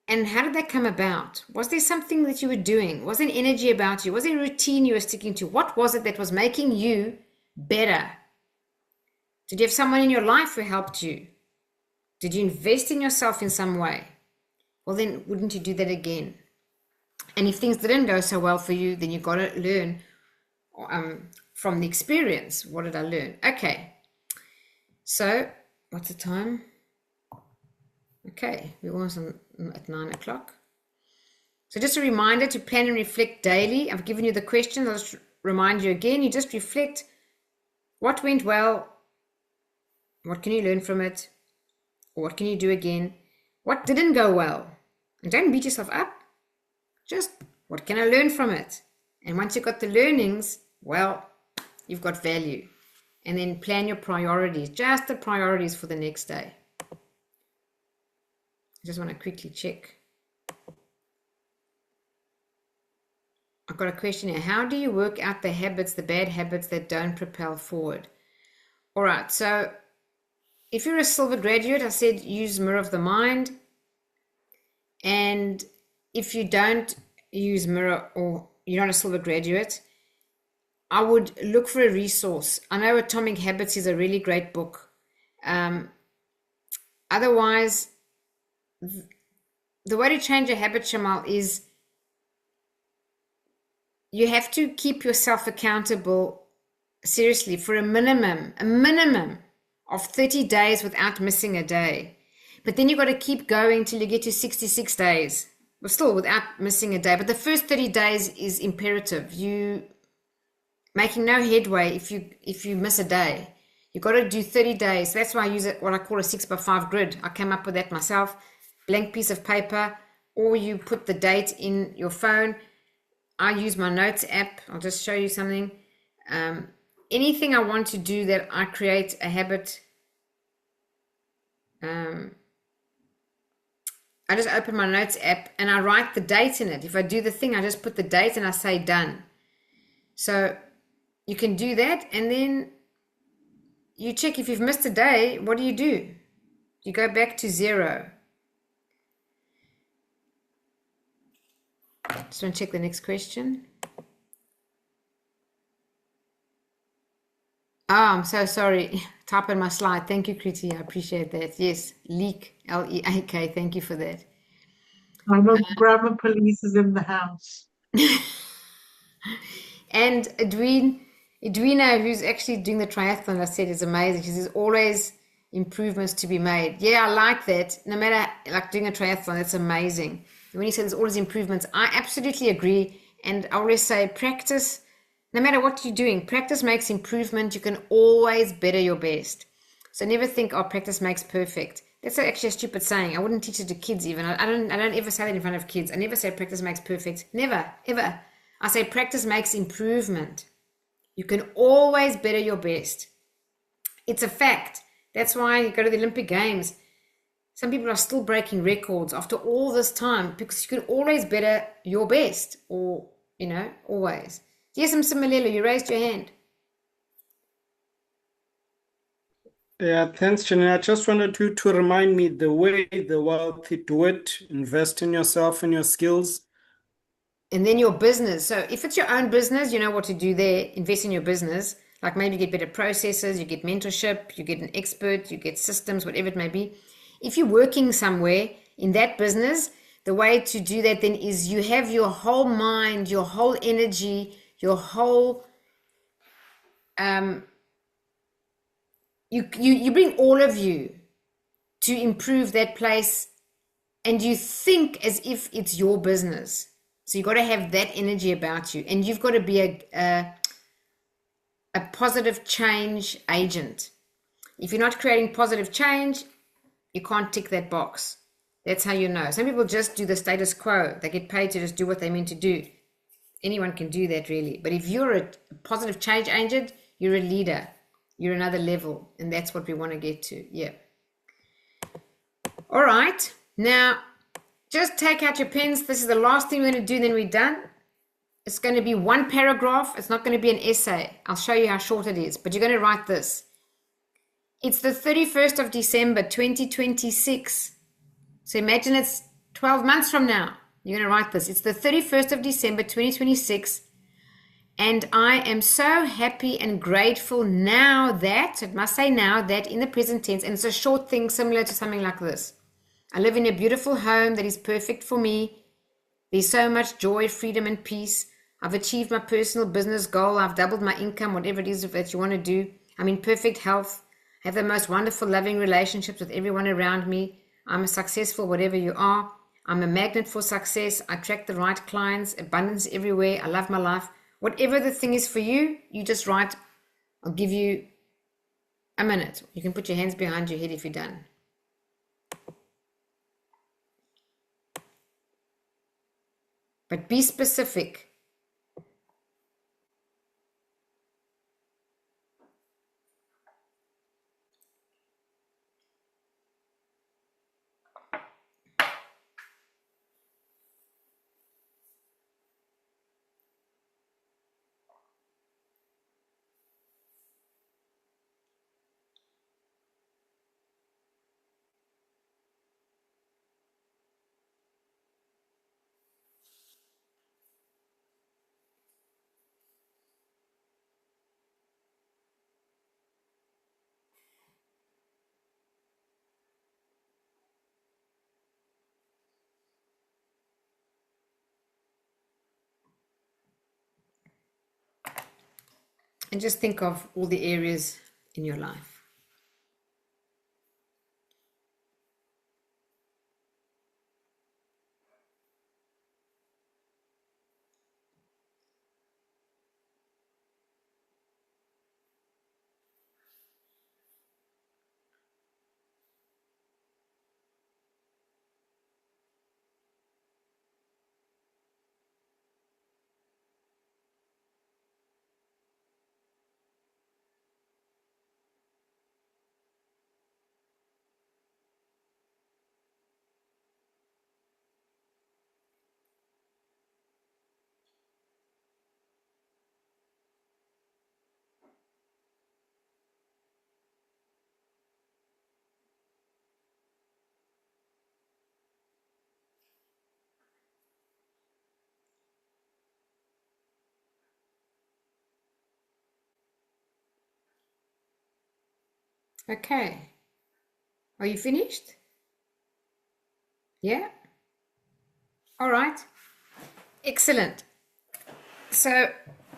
And how did that come about? Was there something that you were doing? Was there an energy about you? Was there a routine you were sticking to? What was it that was making you better? Did you have someone in your life who helped you? Did you invest in yourself in some way? Well, then wouldn't you do that again? And if things didn't go so well for you, then you've got to learn from the experience. What did I learn? Okay. So what's the time? Okay, we're almost at 9 o'clock. So just a reminder to plan and reflect daily. I've given you the questions. I'll just remind you again. You just reflect what went well, what can you learn from it, or what can you do again, what didn't go well. And don't beat yourself up. Just what can I learn from it? And once you've got the learnings, well, you've got value. And then plan your priorities, just the priorities for the next day. I just want to quickly check. I've got a question here. How do you work out the habits, the bad habits that don't propel forward? All right, so if you're a silver graduate, I said use Mirror of the Mind. And if you don't use Mirror, or you're not a silver graduate, I would look for a resource. I know Atomic Habits is a really great book. Otherwise, the way to change a habit, Shamal, is you have to keep yourself accountable seriously for a minimum of 30 days without missing a day. But then you've got to keep going till you get to 66 days, but still without missing a day. But the first 30 days is imperative. You making no headway if you miss a day. You've got to do 30 days. That's why I use what I call a 6x5 grid. I came up with that myself. Blank piece of paper, or you put the date in your phone. I use my notes app. I'll just show you something. Anything I want to do that I create a habit, I just open my notes app and I write the date in it. If I do the thing, I just put the date and I say done. So you can do that, and then you check if you've missed a day. What do? You go back to 0. Just want to check the next question. Oh, I'm so sorry. Type in my slide. Thank you, Kriti. I appreciate that. Yes, Leak, L-E-A-K. Thank you for that. I know grammar police is in the house. And Edwina, who's actually doing the triathlon, I said, is amazing. She's always improvements to be made. Yeah, I like that. No matter, like doing a triathlon, that's amazing. And when you say there's always improvements, I absolutely agree. And I always say practice, no matter what you're doing, practice makes improvement. You can always better your best. So never think, oh, practice makes perfect. That's actually a stupid saying. I wouldn't teach it to kids even. I don't ever say that in front of kids. I never say practice makes perfect. Never, ever. I say practice makes improvement. You can always better your best. It's a fact. That's why you go to the Olympic Games. Some people are still breaking records after all this time because you can always better your best, or, always. Yes, Msimalelo, you raised your hand. Yeah, thanks, Janine. I just wanted to remind me the way the wealthy do it, invest in yourself and your skills. And then your business. So if it's your own business, you know what to do there. Invest in your business. Like maybe you get better processes, you get mentorship, you get an expert, you get systems, whatever it may be. If you're working somewhere in that business, the way to do that then is you have your whole mind, your whole energy, your whole you bring all of you to improve that place, and you think as if it's your business. So you got to have that energy about you, and you've got to be a positive change agent. If you're not creating positive change, you can't tick that box. That's how you know. Some people just do the status quo. They get paid to just do what they're meant to do. Anyone can do that, really. But if you're a positive change agent, you're a leader. You're another level, and that's what we want to get to. Yeah. All right. Now, just take out your pens. This is the last thing we're going to do, then we're done. It's going to be one paragraph. It's not going to be an essay. I'll show you how short it is, but you're going to write this. It's the 31st of December, 2026. So imagine it's 12 months from now. You're going to write this. It's the 31st of December, 2026. And I am so happy and grateful now that, it must say now, that in the present tense, and it's a short thing similar to something like this. I live in a beautiful home that is perfect for me. There's so much joy, freedom, and peace. I've achieved my personal business goal. I've doubled my income, whatever it is that you want to do. I'm in perfect health. I have the most wonderful, loving relationships with everyone around me. I'm a successful, whatever you are. I'm a magnet for success. I attract the right clients, abundance everywhere. I love my life. Whatever the thing is for you, you just write. I'll give you a minute. You can put your hands behind your head if you're done. But be specific. And just think of all the areas in your life. Okay. Are you finished? Yeah? All right. Excellent. So,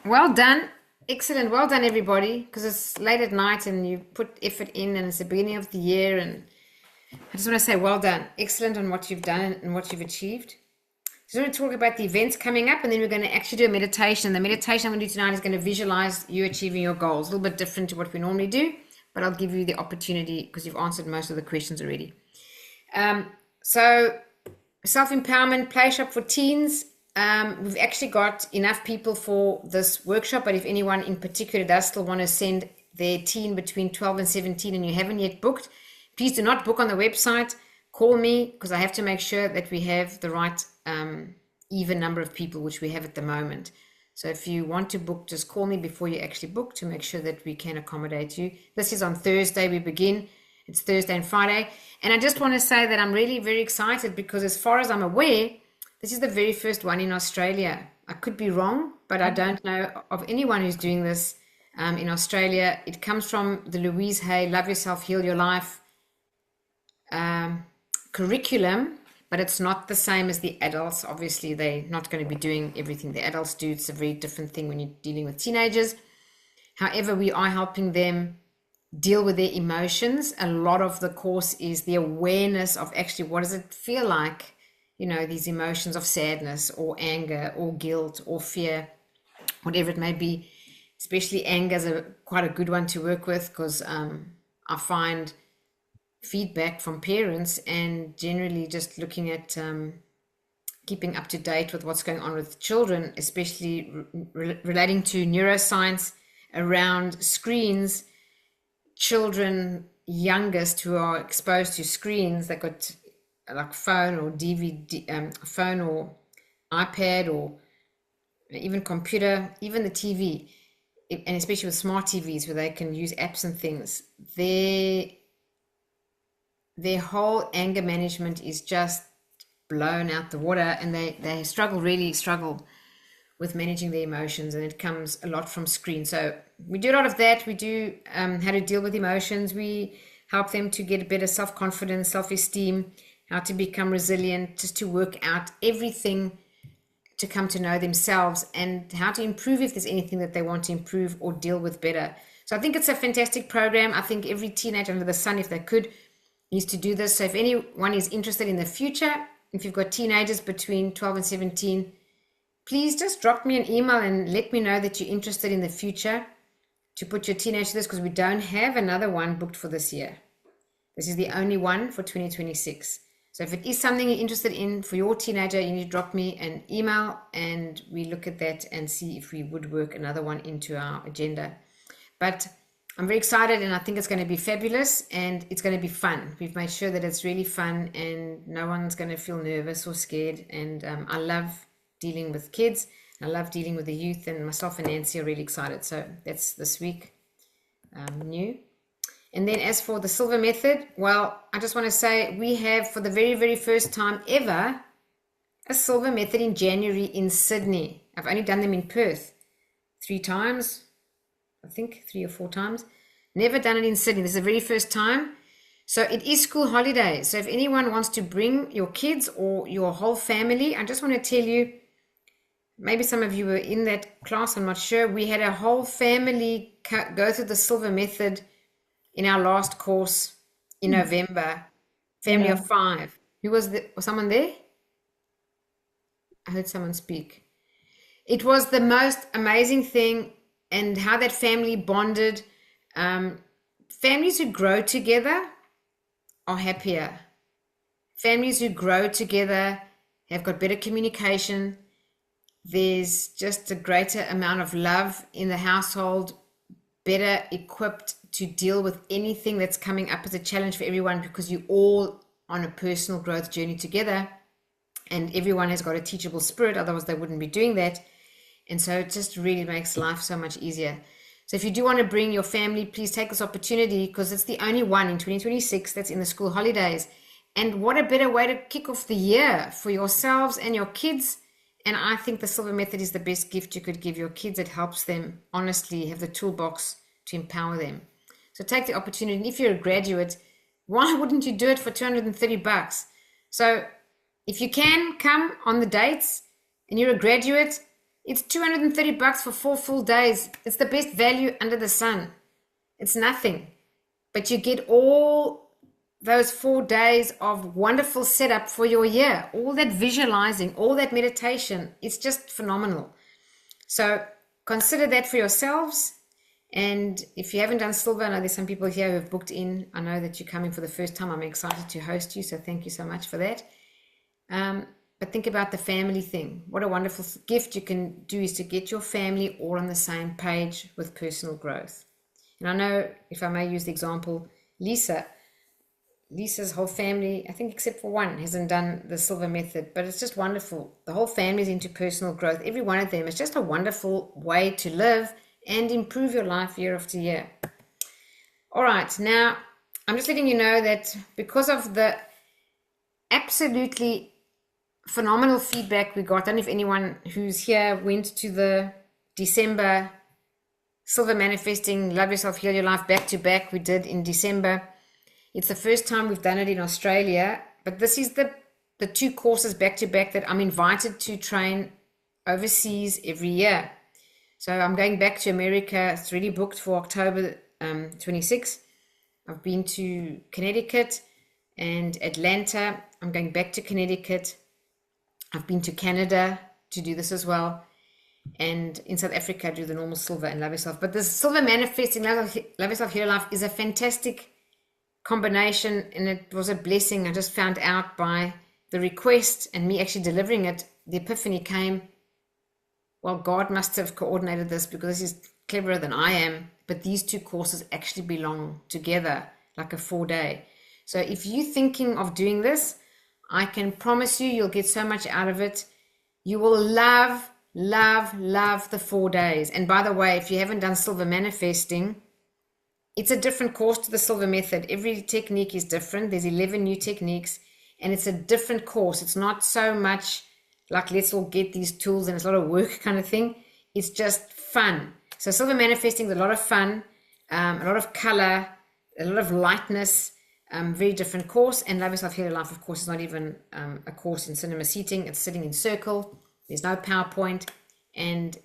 well done. Excellent. Well done, everybody, because it's late at night and you put effort in and it's the beginning of the year. And I just want to say well done. Excellent on what you've done and what you've achieved. So we're going to talk about the events coming up, and then we're going to actually do a meditation. The meditation I'm going to do tonight is going to visualize you achieving your goals. A little bit different to what we normally do, but I'll give you the opportunity because you've answered most of the questions already. So self-empowerment play shop for teens. We've actually got enough people for this workshop, but if anyone in particular does still want to send their teen between 12 and 17 and you haven't yet booked, please do not book on the website. Call me because I have to make sure that we have the right even number of people, which we have at the moment. So if you want to book, just call me before you actually book to make sure that we can accommodate you. This is on Thursday we begin. It's Thursday and Friday. And I just want to say that I'm really very excited because as far as I'm aware, this is the very first one in Australia. I could be wrong, but I don't know of anyone who's doing this in Australia. It comes from the Louise Hay Love Yourself, Heal Your Life curriculum, but it's not the same as the adults. Obviously, they're not going to be doing everything the adults do. It's a very different thing when you're dealing with teenagers. However, we are helping them deal with their emotions. A lot of the course is the awareness of actually what does it feel like, you know, these emotions of sadness or anger or guilt or fear, whatever it may be. Especially anger is quite a good one to work with because I find feedback from parents and generally just looking at keeping up to date with what's going on with children, especially relating to neuroscience around screens. Children youngest who are exposed to screens that got like phone or DVD, phone or iPad or even computer, even the TV, and especially with smart TVs where they can use apps and things, their whole anger management is just blown out the water, and they really struggle with managing their emotions, and it comes a lot from screen. So we do a lot of that. We do how to deal with emotions. We help them to get a better self-confidence, self-esteem, how to become resilient, just to work out everything to come to know themselves and how to improve if there's anything that they want to improve or deal with better. So I think it's a fantastic program. I think every teenager under the sun, if they could, needs to do this. So if anyone is interested in the future, if you've got teenagers between 12 and 17, please just drop me an email and let me know that you're interested in the future to put your teenager to this, because we don't have another one booked for this year. This is the only one for 2026. So if it is something you're interested in for your teenager, you need to drop me an email and we look at that and see if we would work another one into our agenda. But I'm very excited and I think it's going to be fabulous and it's going to be fun. We've made sure that it's really fun and no one's going to feel nervous or scared. And I love dealing with kids. I love dealing with the youth, and myself and Nancy are really excited. So that's this week new. And then as for the Silver Method, well, I just want to say we have for the very, very first time ever a Silver Method in January in Sydney. I've only done them in Perth 3 times. I think 3 or 4 times. Never done it in Sydney. This is the very first time. So it is school holidays. So if anyone wants to bring your kids or your whole family, I just want to tell you, maybe some of you were in that class, I'm not sure. We had a whole family go through the Silver Method in our last course in November. Family of 5. Who was someone there? I heard someone speak. It was the most amazing thing, and how that family bonded. Families who grow together are happier. Families who grow together have got better communication. There's just a greater amount of love in the household, better equipped to deal with anything that's coming up as a challenge for everyone, because you're all on a personal growth journey together and everyone has got a teachable spirit, otherwise they wouldn't be doing that. And so it just really makes life so much easier. So if you do want to bring your family, please take this opportunity, because it's the only one in 2026 that's in the school holidays. And what a better way to kick off the year for yourselves and your kids. And I think the Silver Method is the best gift you could give your kids. It helps them honestly have the toolbox to empower them. So take the opportunity. And if you're a graduate, why wouldn't you do it for $230? So if you can come on the dates and you're a graduate, It's $230 for 4 full days. It's the best value under the sun. It's nothing, but you get all those 4 days of wonderful setup for your year, all that visualizing, all that meditation. It's just phenomenal. So consider that for yourselves. And if you haven't done silver, I know there's some people here who have booked in. I know that you're coming for the first time. I'm excited to host you, so thank you so much for that. But think about the family thing. What a wonderful gift you can do is to get your family all on the same page with personal growth. And I know, if I may use the example, Lisa's whole family, I think except for one, hasn't done the silver method, but it's just wonderful. The whole family is into personal growth. Every one of them is just a wonderful way to live and improve your life year after year. All right, now I'm just letting you know that because of the absolutely phenomenal feedback we got, I don't know if anyone who's here went to the December Silver Manifesting Love Yourself, Heal Your Life back to back we did in December. It's the first time we've done it in Australia, but this is the 2 courses back to back that I'm invited to train overseas every year. So I'm going back to America. It's already booked for October 26. I've been to Connecticut and Atlanta. I'm going back to Connecticut. I've been to Canada to do this as well. And in South Africa, I do the normal silver and Love Yourself. But this Silver Manifesting Love Yourself, Heal Your Life is a fantastic combination, and it was a blessing. I just found out by the request and me actually delivering it, the epiphany came, well, God must have coordinated this because this is cleverer than I am, but these 2 courses actually belong together like a 4-day. So if you're thinking of doing this, I can promise you'll get so much out of it. You will love the 4 days. And by the way, if you haven't done Silver Manifesting, it's a different course to the silver method. Every technique is different. There's 11 new techniques, and it's a different course. It's not so much like let's all get these tools and it's a lot of work kind of thing. It's just fun. So Silver Manifesting is a lot of fun, a lot of color, a lot of lightness, very different course. And Love Yourself, Heal Your Life, of course, is not even a course in cinema seating. It's sitting in circle. There's no PowerPoint. And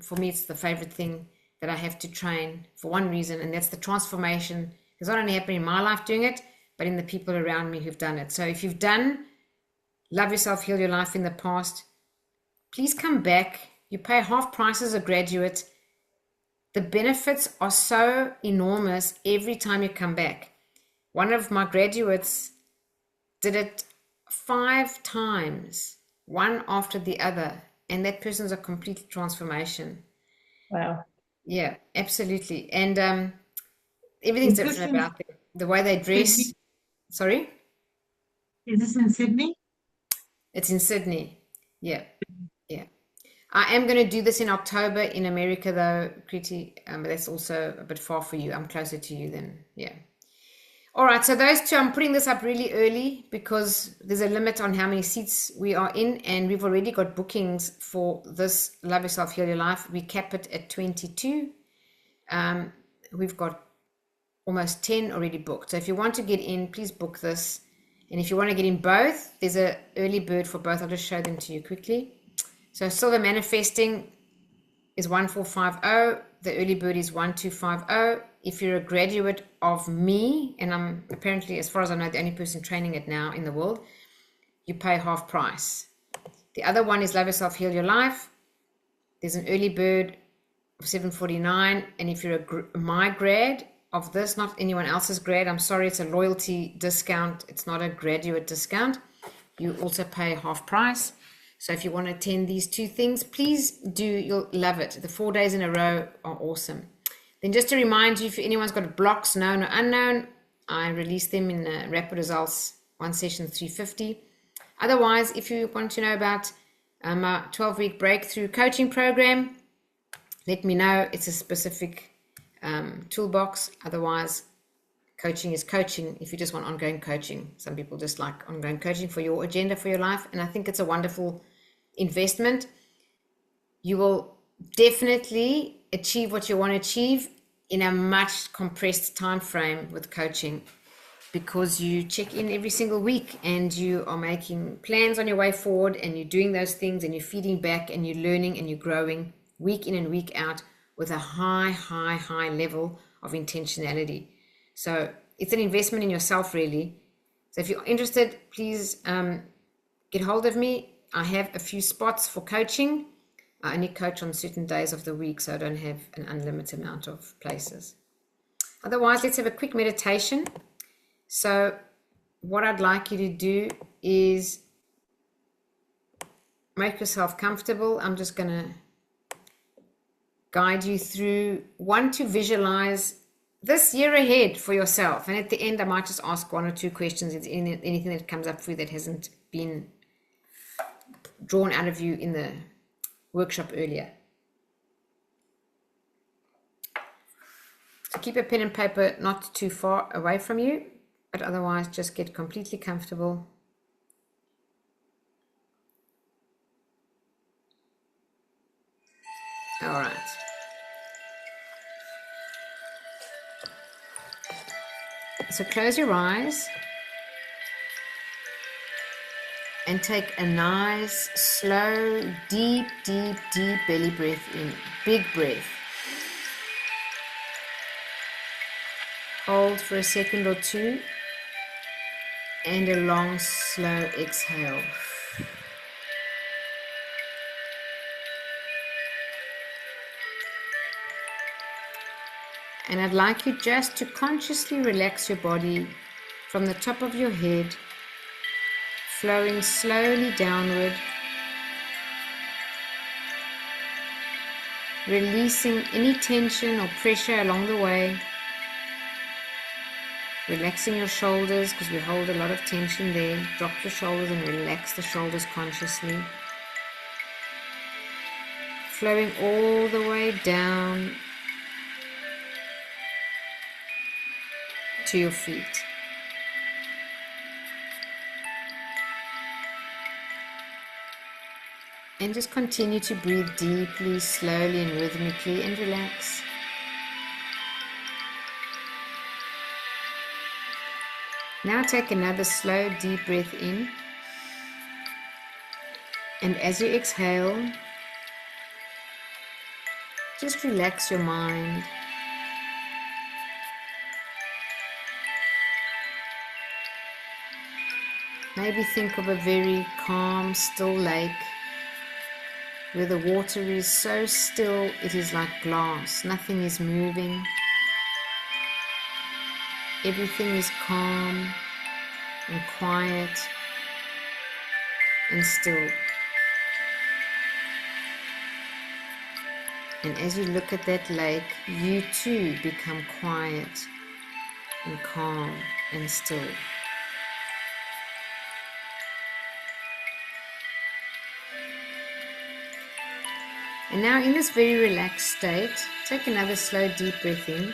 for me, it's the favorite thing that I have to train for one reason, and that's the transformation. It's not only happening in my life doing it, but in the people around me who've done it. So if you've done Love Yourself, Heal Your Life in the past, please come back. You pay half price as a graduate. The benefits are so enormous every time you come back. One of my graduates did it 5 times, one after the other, and that person's a complete transformation. Wow. Yeah, absolutely. And everything's Is this different in about them. The way they dress. Sydney? Sorry? Is this in Sydney? It's in Sydney. Yeah. Yeah. I am going to do this in October in America, though, Kriti. But that's also a bit far for you. I'm closer to you than, yeah. All right. So those 2, I'm putting this up really early because there's a limit on how many seats we are in. And we've already got bookings for this Love Yourself, Heal Your Life. We cap it at 22. We've got almost 10 already booked. So if you want to get in, please book this. And if you want to get in both, there's an early bird for both. I'll just show them to you quickly. So Silver Manifesting is 1450. The early bird is 1250. If you're a graduate of me, and I'm apparently, as far as I know, the only person training it now in the world, you pay half price. The other one is Love Yourself, Heal Your Life. There's an early bird of 749. And if you're my grad of this, not anyone else's grad, I'm sorry, it's a loyalty discount. It's not a graduate discount. You also pay half price. So if you want to attend these 2 things, please do. You'll love it. The 4 days in a row are awesome. Then just to remind you, if anyone's got blocks, known or unknown, I release them in Rapid Results, one session 350. Otherwise, if you want to know about my 12-week breakthrough coaching program, let me know. It's a specific toolbox. Otherwise, coaching is coaching if you just want ongoing coaching. Some people just like ongoing coaching for your agenda for your life, and I think it's a wonderful investment. You will definitely achieve what you want to achieve in a much compressed time frame with coaching, because you check in every single week and you are making plans on your way forward and you're doing those things and you're feeding back and you're learning and you're growing week in and week out with a high level of intentionality. So it's an investment in yourself, really. So if you're interested, please get hold of me. I have a few spots for coaching. I only coach on certain days of the week, so I don't have an unlimited amount of places. Otherwise, let's have a quick meditation. So what I'd like you to do is make yourself comfortable. I'm just going to guide you through one to visualize this year ahead for yourself. And at the end, I might just ask one or two questions. If anything that comes up for you that hasn't been drawn out of you in the workshop earlier. So keep a pen and paper not too far away from you, but otherwise just get completely comfortable. All right. So close your eyes and take a nice, slow, deep belly breath in. Big breath. Hold for a second or two. And a long, slow exhale. And I'd like you just to consciously relax your body from the top of your head, flowing slowly downward, releasing any tension or pressure along the way, relaxing your shoulders because we hold a lot of tension there. Drop your shoulders and relax the shoulders consciously, flowing all the way down to your feet. And just continue to breathe deeply, slowly and rhythmically, and relax. Now take another slow, deep breath in. And as you exhale, just relax your mind. Maybe think of a very calm, still lake where the water is so still it is like glass. Nothing is moving. Everything is calm and quiet and still. And as you look at that lake, you too become quiet and calm and still. And now in this very relaxed state, take another slow deep breath in.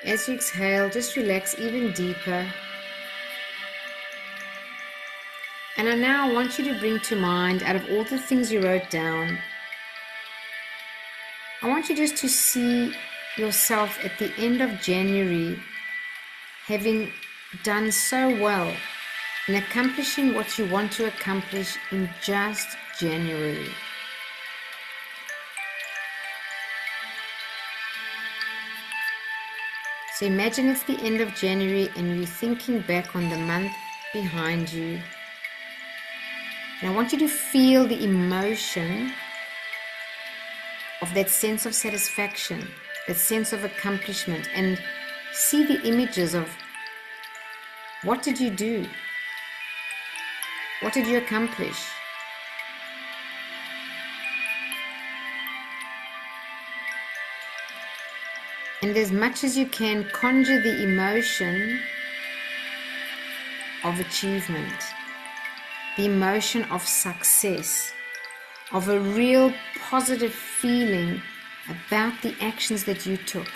As you exhale, just relax even deeper. And I now want you to bring to mind, out of all the things you wrote down, I want you just to see yourself at the end of January having done so well in accomplishing what you want to accomplish in just January. So imagine it's the end of January and you're thinking back on the month behind you. And I want you to feel the emotion of that sense of satisfaction, that sense of accomplishment, and see the images of what did you do? What did you accomplish? And as much as you can, conjure the emotion of achievement, the emotion of success, of a real positive feeling about the actions that you took.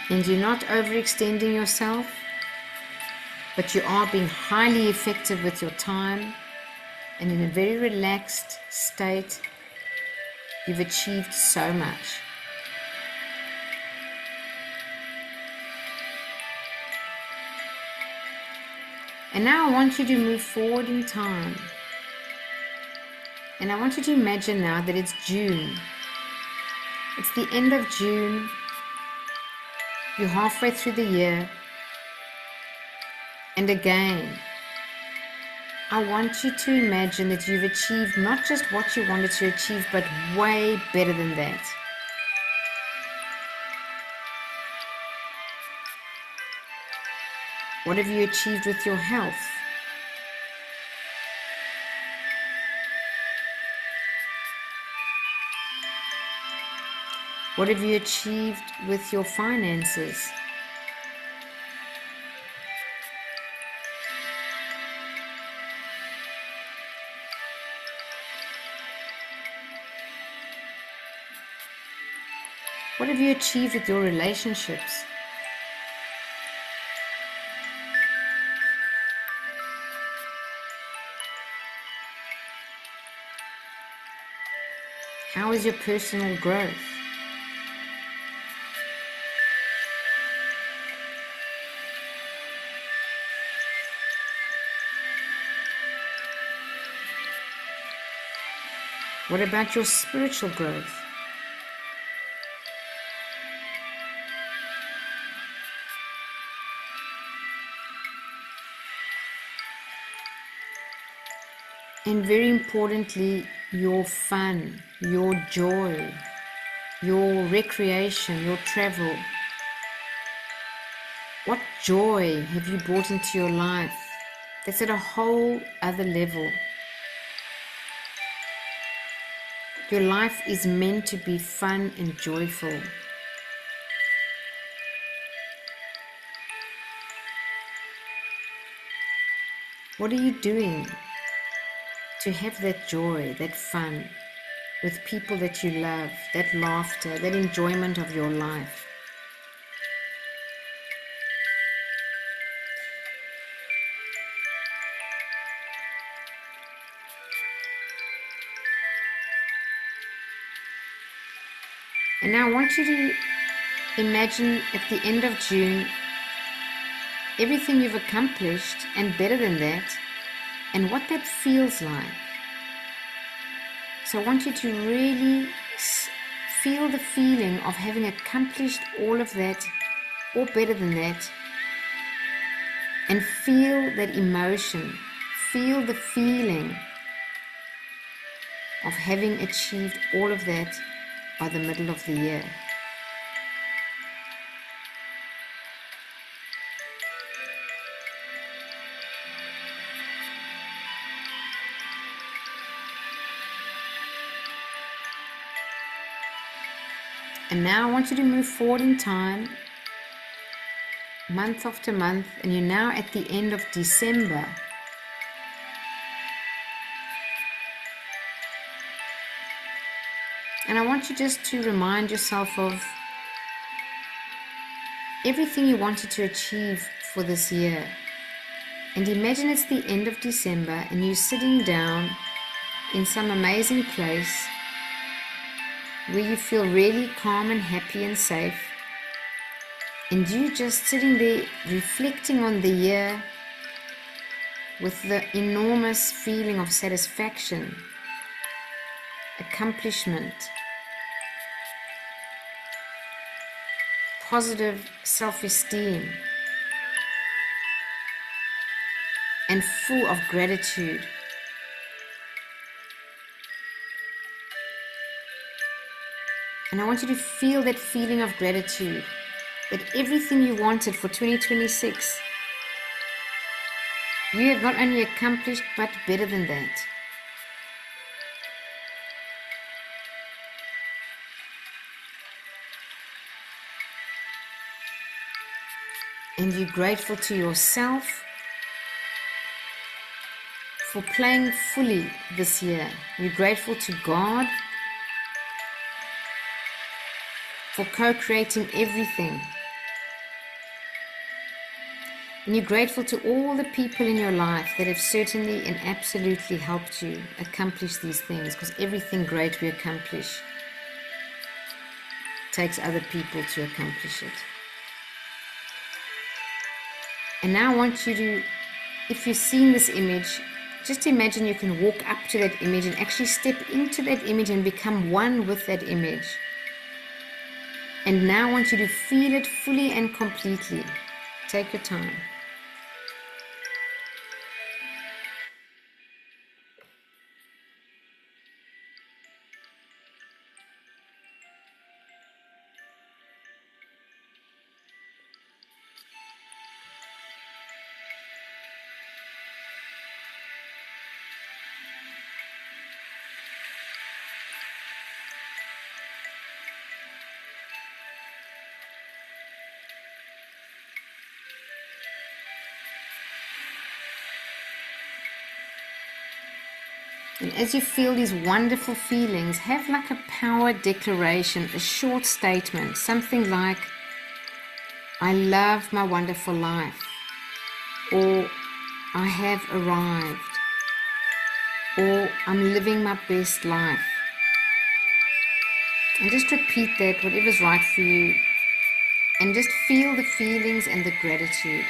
And you're not overextending yourself. but you are being highly effective with your time, and in a very relaxed state. You've achieved so much. And now I want you to move forward in time. And I want you to imagine now that it's June. It's the end of June. You're halfway through the year. And again, I want you to imagine that you've achieved not just what you wanted to achieve, but way better than that. What have you achieved with your health? What have you achieved with your finances? What have you achieved with your relationships? How is your personal growth? What about your spiritual growth? And very importantly, your fun, your joy, your recreation, your travel. What joy have you brought into your life that's at a whole other level? Your life is meant to be fun and joyful. What are you doing to have that joy, that fun with people that you love, that laughter, that enjoyment of your life? And now I want you to imagine at the end of June everything you've accomplished and better than that, and what that feels like. So I want you to really feel the feeling of having accomplished all of that, or better than that, and feel that emotion, feel the feeling of having achieved all of that by the middle of the year. And now I want you to move forward in time, month after month, and you're now at the end of December. And I want you just to remind yourself of everything you wanted to achieve for this year. And imagine it's the end of December and you're sitting down in some amazing place where you feel really calm and happy and safe. And you just sitting there reflecting on the year with the enormous feeling of satisfaction, accomplishment, positive self-esteem, and full of gratitude. And I want you to feel that feeling of gratitude, that everything you wanted for 2026, you have not only accomplished, but better than that. And you're grateful to yourself for playing fully this year. You're grateful to God for co-creating everything. And you're grateful to all the people in your life that have certainly and absolutely helped you accomplish these things, because everything great we accomplish takes other people to accomplish it. And now I want you to, if you've seen this image, just imagine you can walk up to that image and actually step into that image and become one with that image. And now I want you to feel it fully and completely. Take your time. And as you feel these wonderful feelings, have like a power declaration, a short statement, something like, I love my wonderful life, or I have arrived, or I'm living my best life. And just repeat that, whatever's right for you, and just feel the feelings and the gratitude.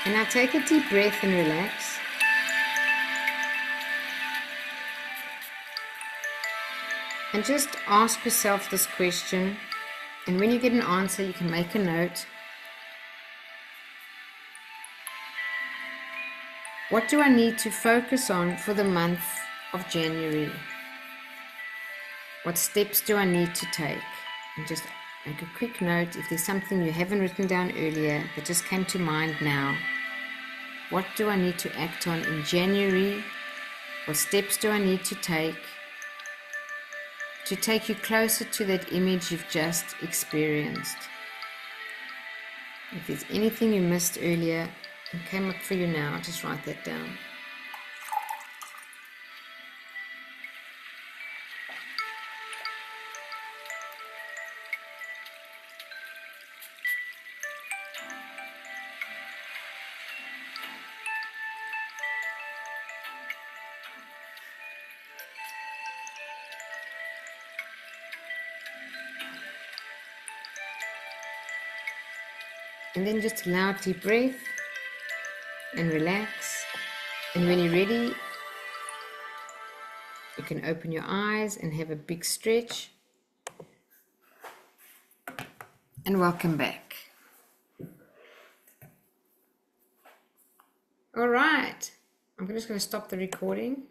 And now take a deep breath and relax. And just ask yourself this question. And when you get an answer, you can make a note. What do I need to focus on for the month of January? What steps do I need to take? And just make a quick note if there's something you haven't written down earlier that just came to mind now. What do I need to act on in January? What steps do I need to take you closer to that image you've just experienced? If there's anything you missed earlier and came up for you now, just write that down. And then just allow a deep breath and relax. And when you're ready, you can open your eyes and have a big stretch. And welcome back. All right, I'm just going to stop the recording.